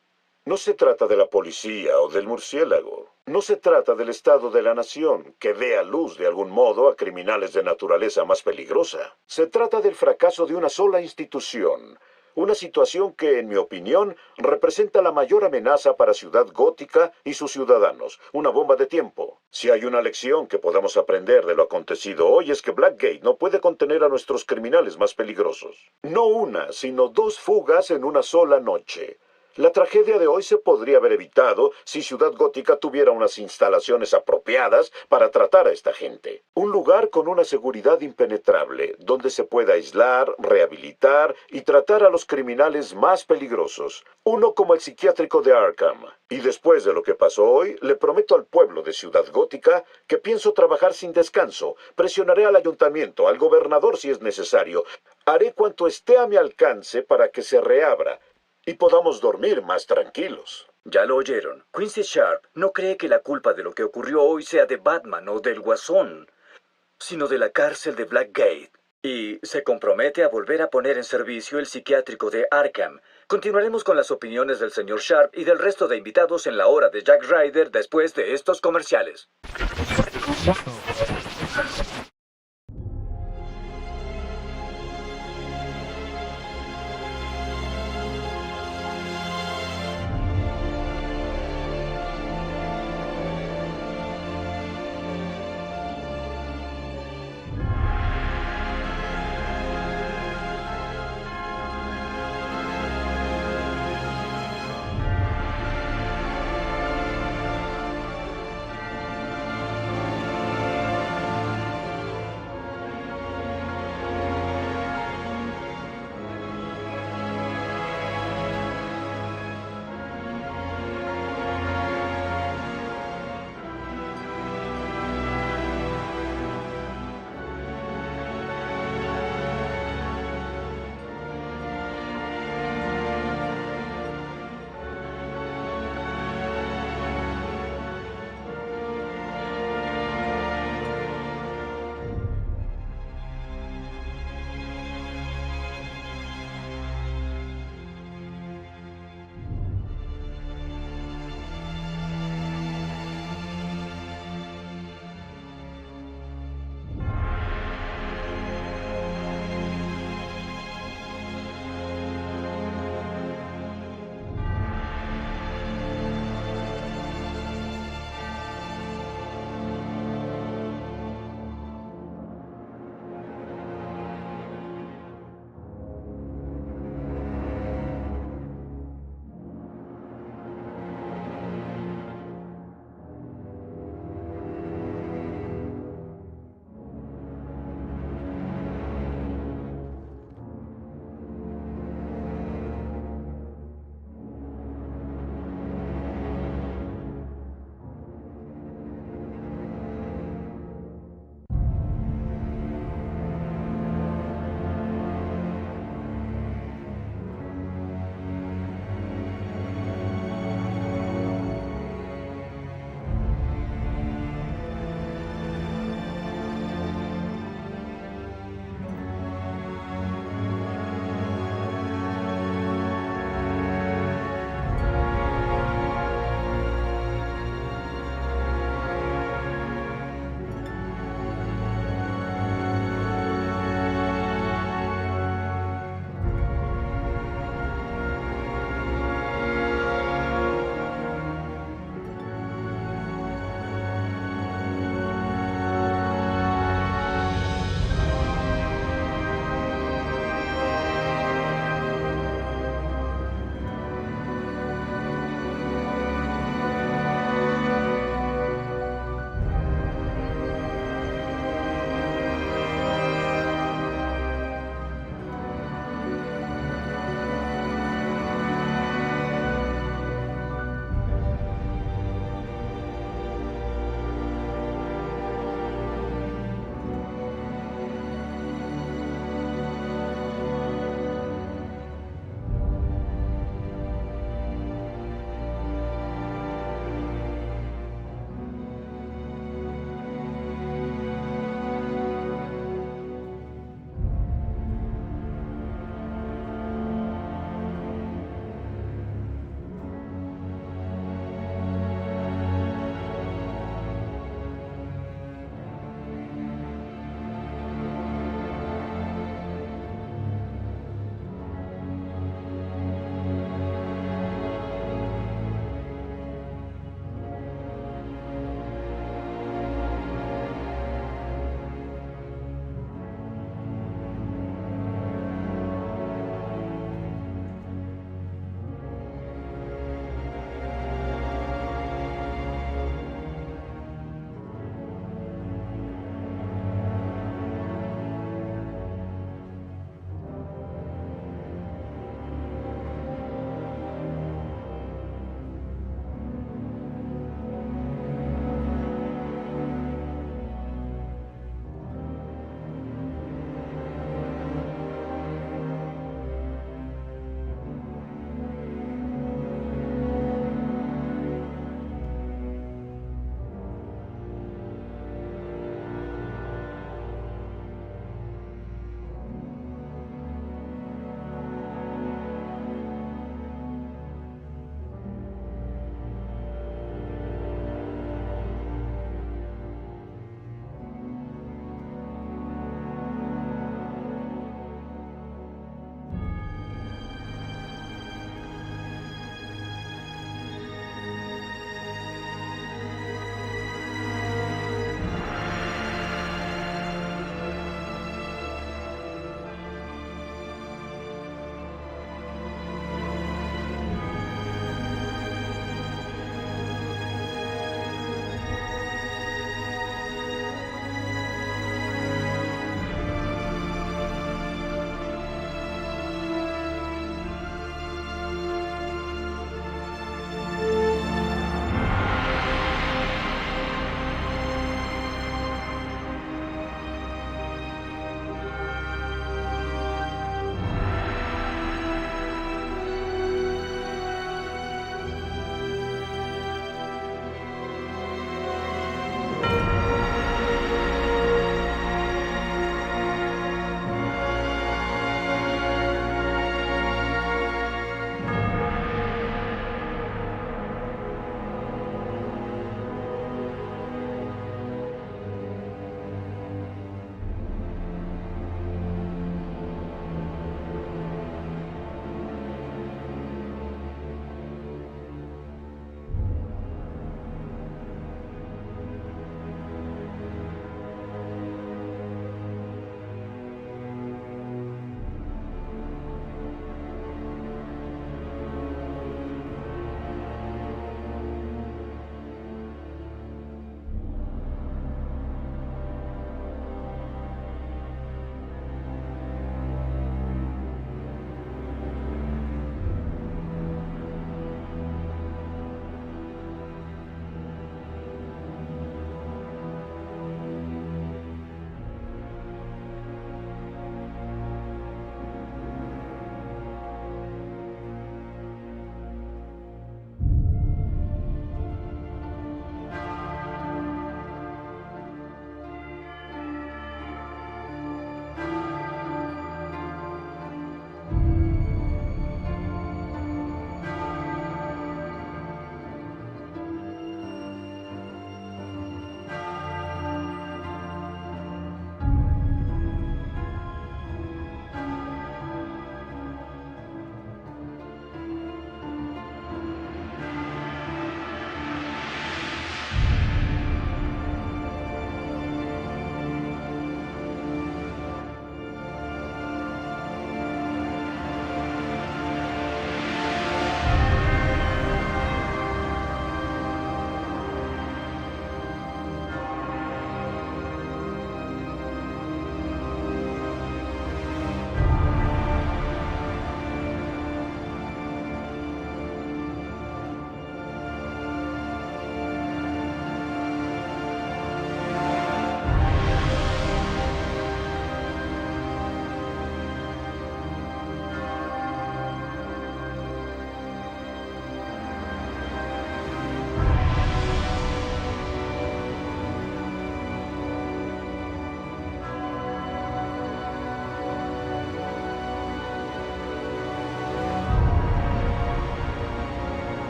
No se trata de la policía o del murciélago. No se trata del estado de la nación, que dé a luz de algún modo a criminales de naturaleza más peligrosa. Se trata del fracaso de una sola institución. Una situación que, en mi opinión, representa la mayor amenaza para Ciudad Gótica y sus ciudadanos. Una bomba de tiempo. Si hay una lección que podamos aprender de lo acontecido hoy es que Blackgate no puede contener a nuestros criminales más peligrosos. No una, sino 2 fugas en una sola noche. La tragedia de hoy se podría haber evitado si Ciudad Gótica tuviera unas instalaciones apropiadas para tratar a esta gente. Un lugar con una seguridad impenetrable, donde se pueda aislar, rehabilitar y tratar a los criminales más peligrosos. Uno como el psiquiátrico de Arkham. Y después de lo que pasó hoy, le prometo al pueblo de Ciudad Gótica que pienso trabajar sin descanso. Presionaré al ayuntamiento, al gobernador si es necesario. Haré cuanto esté a mi alcance para que se reabra y podamos dormir más tranquilos. Ya lo oyeron. Quincy Sharp no cree que la culpa de lo que ocurrió hoy sea de Batman o del Guasón, sino de la cárcel de Blackgate. Y se compromete a volver a poner en servicio el psiquiátrico de Arkham. Continuaremos con las opiniones del señor Sharp y del resto de invitados en la hora de Jack Ryder después de estos comerciales.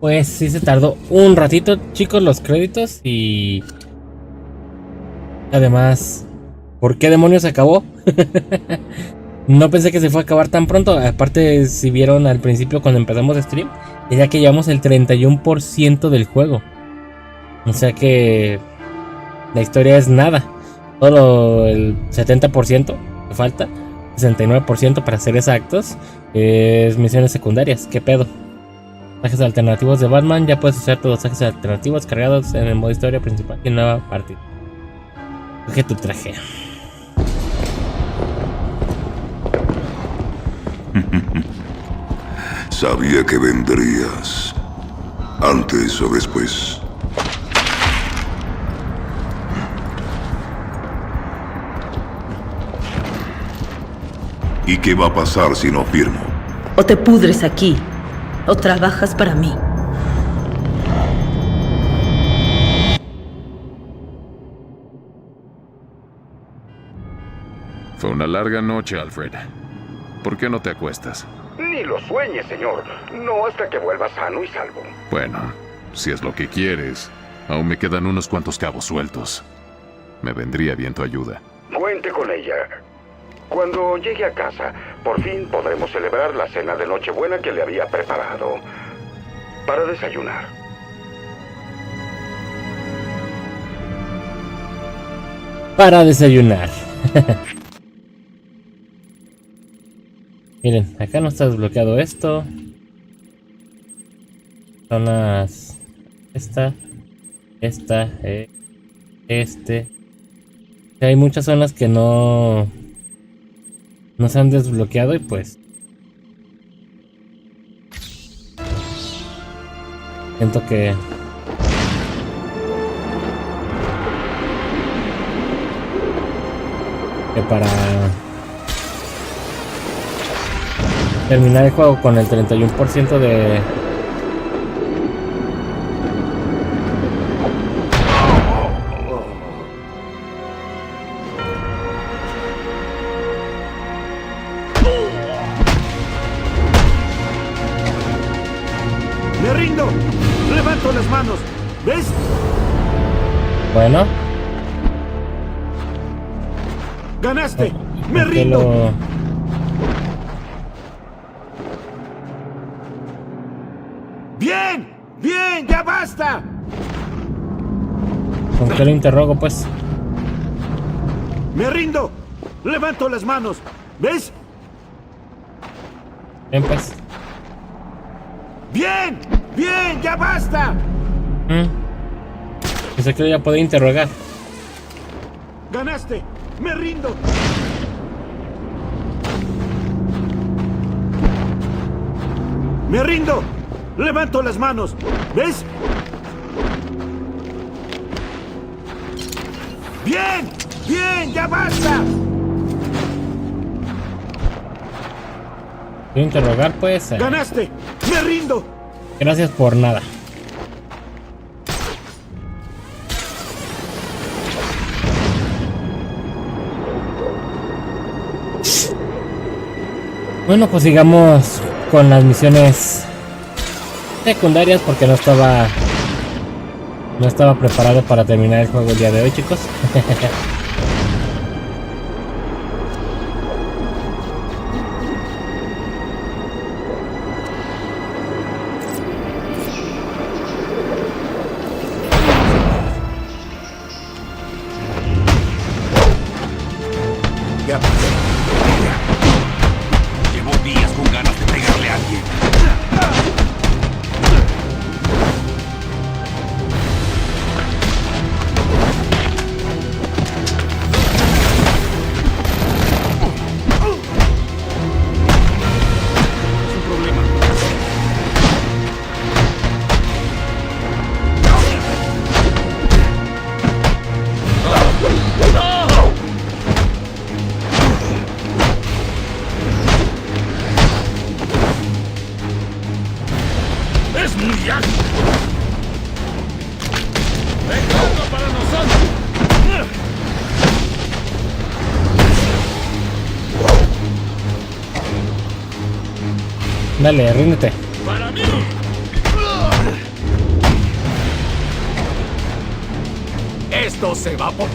Pues sí se tardó un ratito, chicos, los créditos. Y además, ¿por qué demonios se acabó? No pensé que se fue a acabar tan pronto. Aparte, si vieron al principio cuando empezamos a stream, ya que llevamos el 31% del juego. O sea que la historia es nada. Solo el 70% que falta, 69% para ser exactos, es misiones secundarias. ¿Qué pedo? Trajes alternativos de Batman. Ya puedes usar todos los trajes alternativos cargados en el modo historia principal y nueva partida. Coge tu traje. Sabía que vendrías. Antes o después. ¿Y qué va a pasar si no firmo? O te pudres aquí, o trabajas para mí. Fue una larga noche, Alfred. ¿Por qué no te acuestas? Ni lo sueñe, señor. No hasta que vuelva sano y salvo. Bueno, si es lo que quieres, aún me quedan unos cuantos cabos sueltos. Me vendría bien tu ayuda. Cuente con ella. Cuando llegue a casa, por fin podremos celebrar la cena de Nochebuena que le había preparado. Para desayunar. Para desayunar. Miren, acá no está desbloqueado esto. Zonas... Esta. Hay muchas zonas que no se han desbloqueado y pues... Siento que para terminar el juego con el 31% de... ¡Me rindo! ¡Levanto las manos! ¿Ves? Bueno. ¡Ganaste! ¡Me rindo! ¡Bien! ¡Bien! ¡Ya basta! ¿Con qué lo interrogo, pues? ¡Me rindo! ¡Levanto las manos! ¿Ves? Bien, pues. ¡Bien! ¡Bien! ¡Ya basta! Pensé que ya podía interrogar. ¡Ganaste! ¡Me rindo! ¡Me rindo! ¡Levanto las manos! ¿Ves? ¡Bien! ¡Bien! ¡Ya basta! Quiero interrogar, pues. ¡Ganaste! ¡Me rindo! Gracias por nada. Bueno, pues sigamos con las misiones secundarias porque no estaba preparado para terminar el juego el día de hoy, chicos. Llevo días con ganas de pegarle a alguien. Sin problema. ¡Es muy alto! ¡Venganza para nosotros! Dale, ríndete. ¡Para mí! Esto se va por...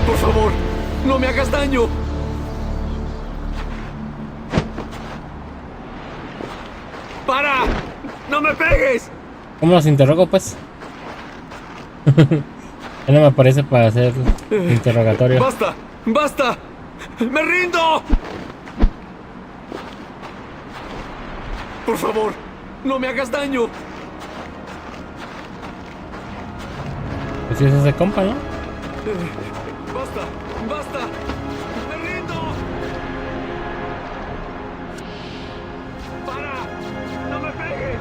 Por favor, no me hagas daño. ¡Para! ¡No me pegues! ¿Cómo los interrogo, pues? Ya no me aparece para hacer interrogatorio. ¡Basta! ¡Basta! ¡Me rindo! Por favor, no me hagas daño. Pues si es ese compa, ¿no? ¡Basta! ¡Basta! ¡Me rindo! ¡Para! ¡No me pegues!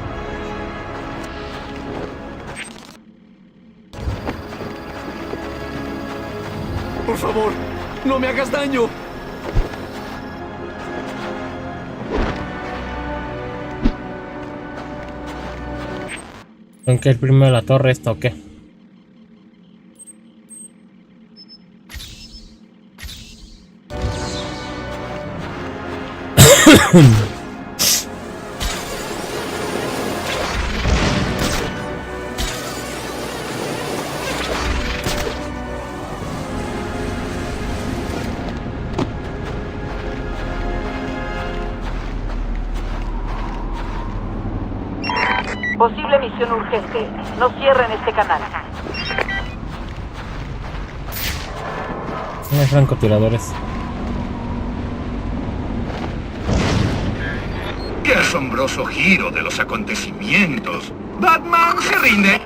Por favor, no me hagas daño. ¿Tengo que ir primero a la torre esta o qué? Posible misión urgente. No cierren este canal. Unos francotiradores. ¡Qué asombroso giro de los acontecimientos! ¡Batman se rinde!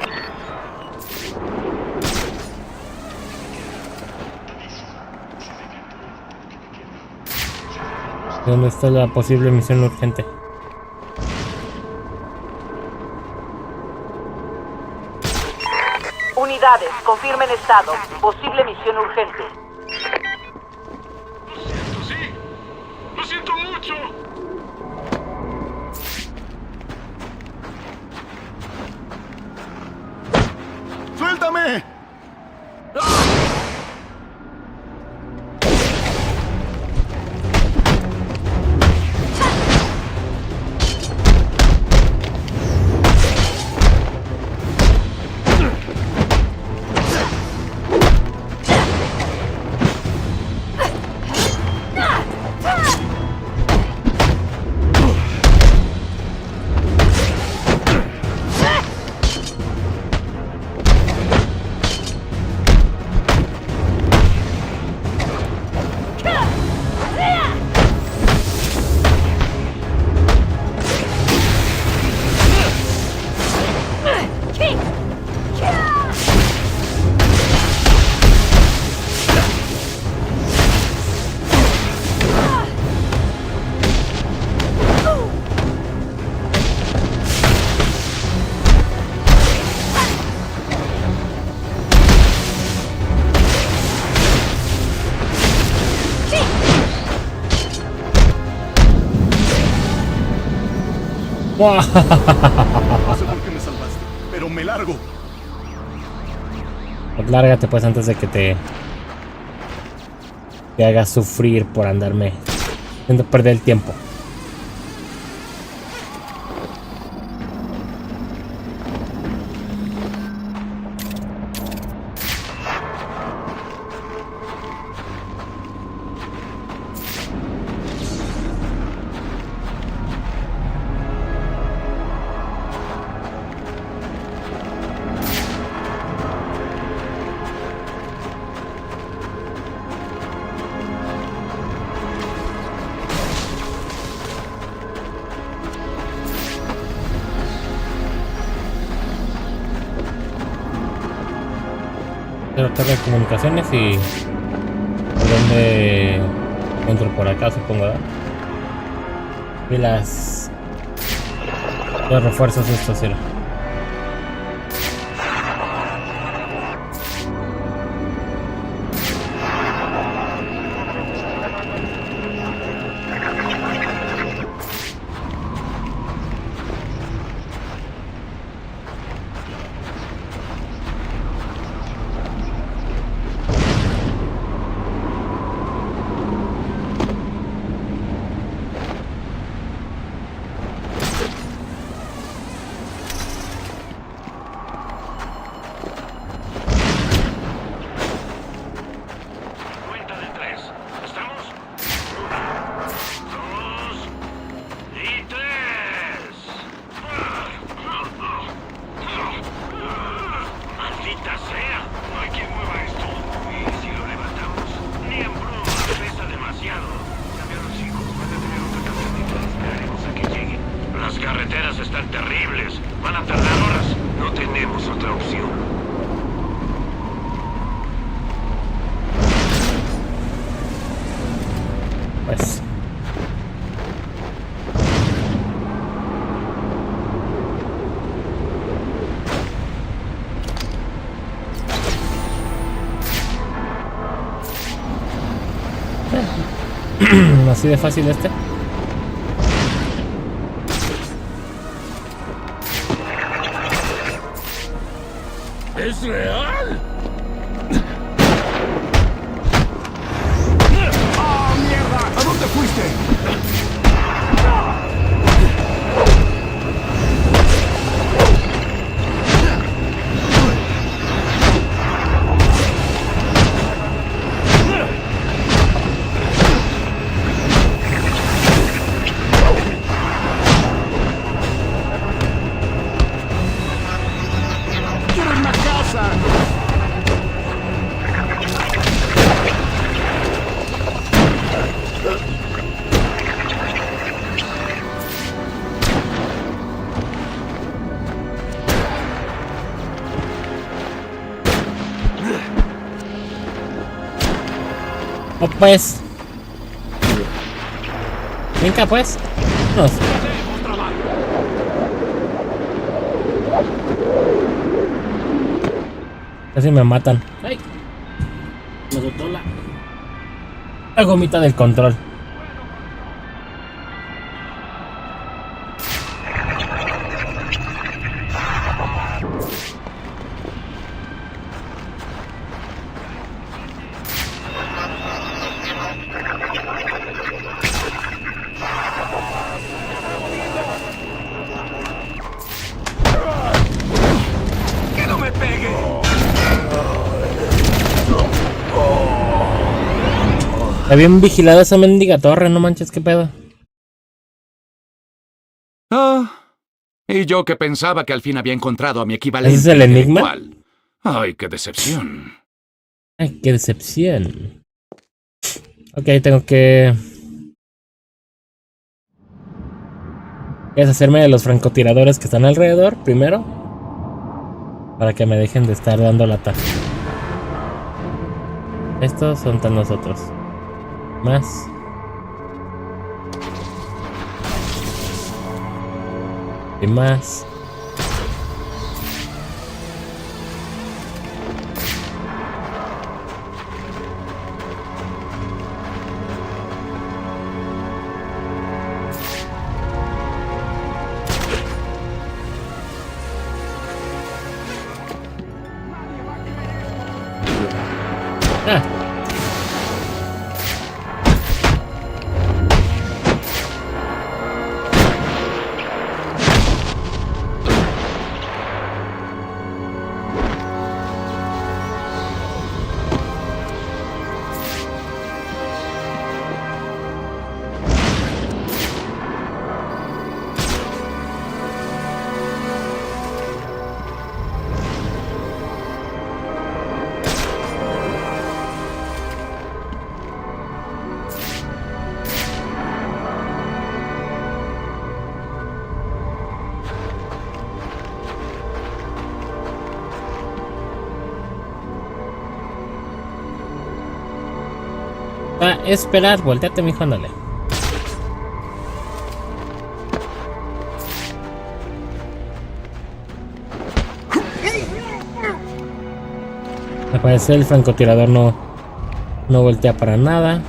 ¿Dónde está la posible misión urgente? Unidades, confirmen estado. Posible misión urgente. ¡Lo siento mucho! ¡Suéltame! No sé por qué me salvaste, pero me largo. Pues lárgate pues antes de que te hagas sufrir por andarme haciendo perder el tiempo. La torre de comunicaciones y por donde entro por acá, supongo, ¿verdad? Y los refuerzos estos era. van a tardar horas. No tenemos otra opción. Pues... así de fácil este. ¿Es real? ¡Ah, mierda! ¿A dónde fuiste? Oh, pues. Venga, pues. Vámonos. Casi me matan. Ay. Me soltó la gomita del control. Está bien vigilada esa mendiga torre, no manches, qué pedo. Y yo que pensaba que al fin había encontrado a mi equivalente. ¿Ese es el enigma? Intelectual. Ay, qué decepción. Ay, qué decepción. Ok, tengo que deshacerme de los francotiradores que están alrededor primero, para que me dejen de estar dando lata. Estos son tan nosotros. Más. Y más. Ah. Esperar, volteate, mijo, ándale. Al parecer el francotirador no voltea para nada.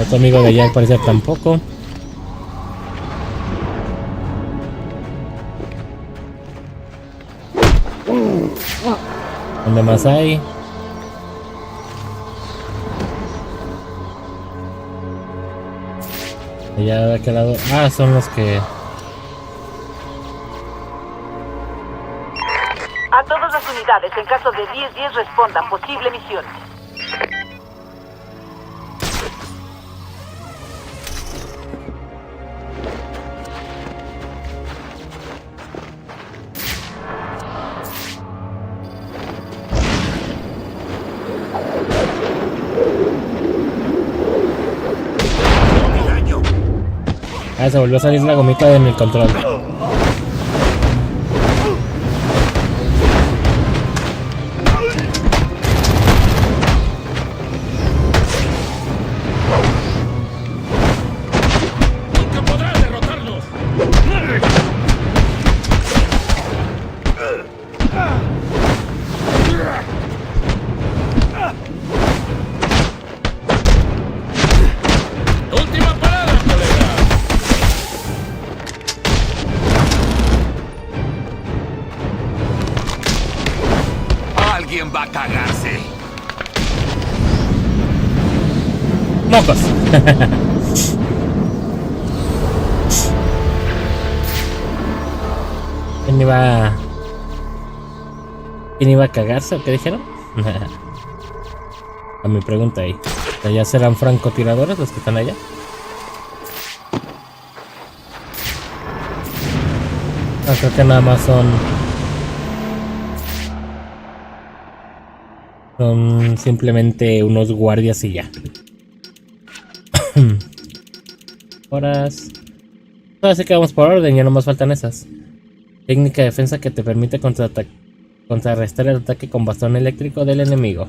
Otro amigo de allá al parecer tampoco. ¿Dónde más hay? Allá de aquel lado. Ah, son los que... A todas las unidades, en caso de 10-10, respondan. Posible misión. Ah, se volvió a salir la gomita de mi control. Última parada, colega. Alguien va a cagarse. ¡Mocos! ¿Quién iba a cagarse o qué dijeron? A mi pregunta ahí. ¿Ya serán francotiradores los que están allá? Creo que nada más son simplemente unos guardias y ya. Horas. Así que vamos por orden, ya no más faltan esas. Técnica de defensa que te permite contrarrestar el ataque con bastón eléctrico del enemigo.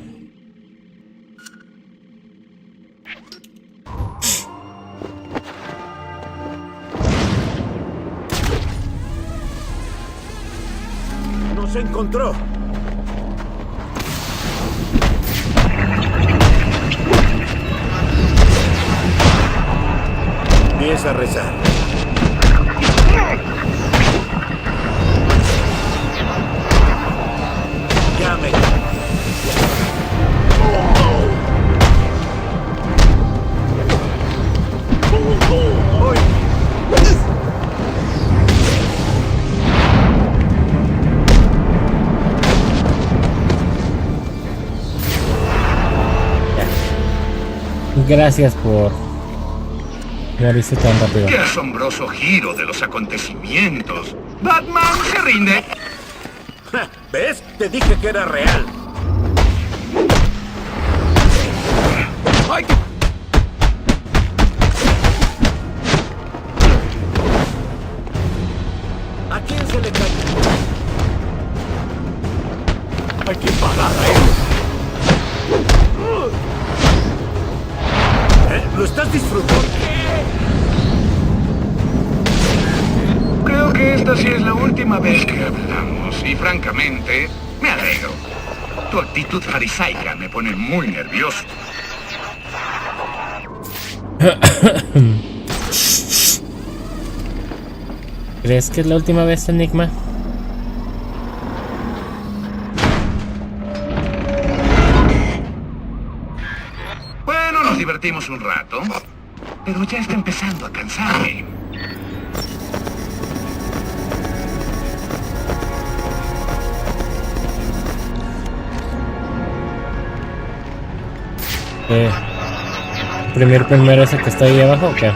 Nos encontró. Empieza a rezar. Llame. Gracias por morirse tan rápido. ¡Qué asombroso giro de los acontecimientos! ¡Batman se rinde! ¿Ves? Te dije que era real. ¡Ay! ¿A quién se le cayó? Hay que parar a él. ¿Lo estás disfrutando? Creo que esta sí es la última vez que hablamos y francamente me alegro. Tu actitud farisaica me pone muy nervioso. ¿Crees que es la última vez, Enigma? Bueno, nos divertimos un rato, pero ya está empezando a cansarme. ¿Primero ese que está ahí abajo o qué?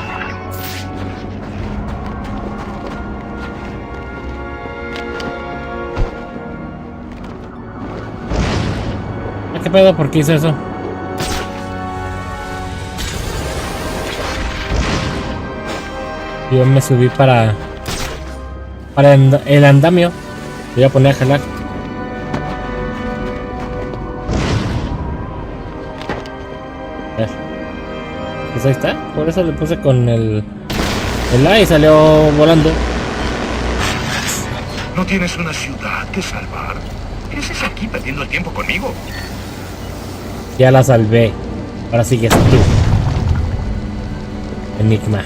¿Qué pedo? ¿Por qué hice eso? Yo me subí para el andamio. Voy a poner a jalar. A ver. Pues ahí está. Por eso le puse con el A y salió volando. ¿No tienes una ciudad que salvar? ¿Qué haces aquí perdiendo el tiempo conmigo? Ya la salvé. Ahora sigues tú. Enigma.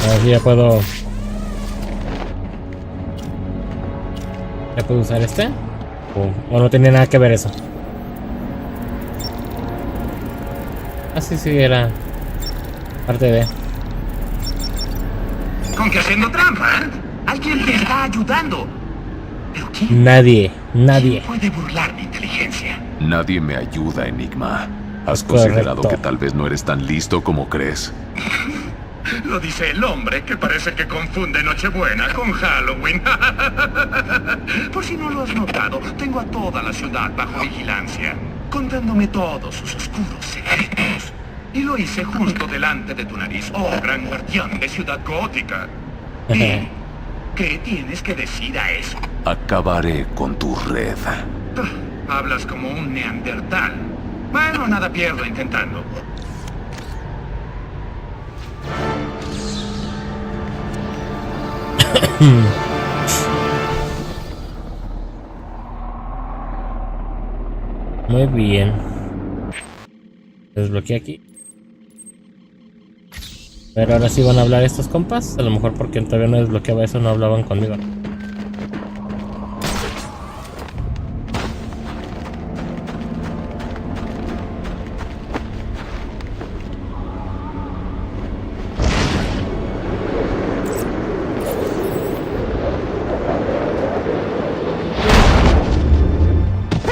A ver si ya puedo usar este. O no tenía nada que ver eso. Ah, sí, era parte de. ¿Con qué haciendo trampa? Alguien te está ayudando. ¿Pero quién? Nadie. ¿Quién puede burlar mi inteligencia? Nadie me ayuda, Enigma. ¿Has Correcto. considerado que tal vez no eres tan listo como crees? Lo dice el hombre que parece que confunde Nochebuena con Halloween. Por si no lo has notado, tengo a toda la ciudad bajo vigilancia, contándome todos sus oscuros secretos. Y lo hice justo delante de tu nariz, oh gran guardián de Ciudad Gótica. ¿Y qué tienes que decir a eso? Acabaré con tu red. Hablas como un neandertal. Bueno, nada pierdo intentando. Muy bien. Desbloqueé aquí. Pero ahora sí van a hablar estos compas. A lo mejor porque todavía no desbloqueaba eso, no hablaban conmigo.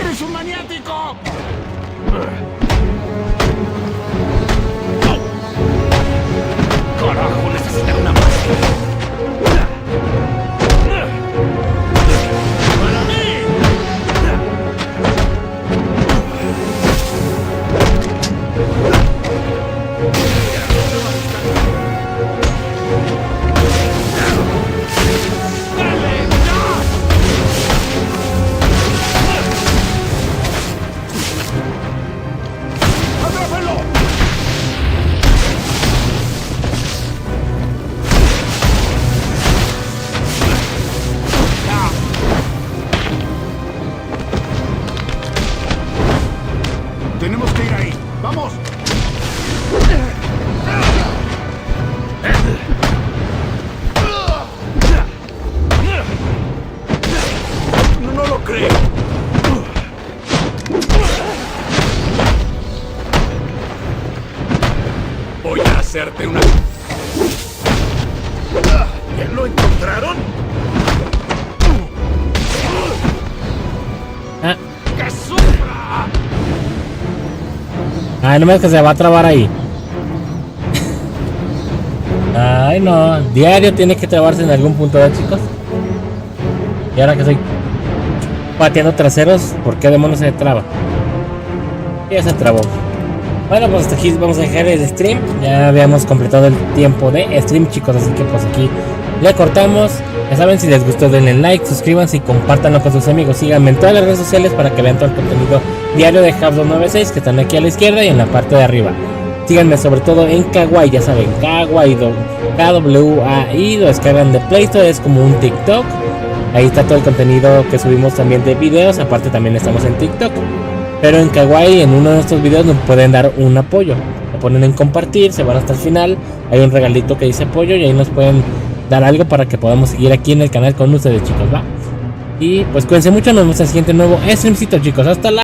¡Eres un maniático! Carajo, necesitaré una más. ¡Para mí! Tenemos que ir ahí. ¡Vamos! No lo creo. Voy a hacerte una... ¿Lo encontraron? ¡Que sufra! Ay, no me digas que se va a trabar ahí. Ay, no. Diario tiene que trabarse en algún punto, ¿eh, chicos? Y ahora que estoy pateando traseros, ¿por qué demonios se traba? Ya se trabó. Bueno, pues hasta aquí vamos a dejar el stream. Ya habíamos completado el tiempo de stream, chicos. Así que pues aquí le cortamos. Ya saben, si les gustó denle like, suscríbanse y compártanlo con sus amigos. Síganme en todas las redes sociales para que vean todo el contenido diario de Hub 296 que están aquí a la izquierda y en la parte de arriba. Síganme sobre todo en Kawaii, ya saben, Kawaii, KWAI, lo descargan de Play Store, es como un TikTok. Ahí está todo el contenido que subimos también de videos, aparte también estamos en TikTok. Pero en Kawaii, en uno de nuestros videos nos pueden dar un apoyo. Lo ponen en compartir, se van hasta el final, hay un regalito que dice apoyo y ahí nos pueden dar algo para que podamos seguir aquí en el canal con ustedes, chicos, ¿va? Y pues cuídense mucho, nos vemos en el siguiente nuevo streamcito, chicos, hasta la...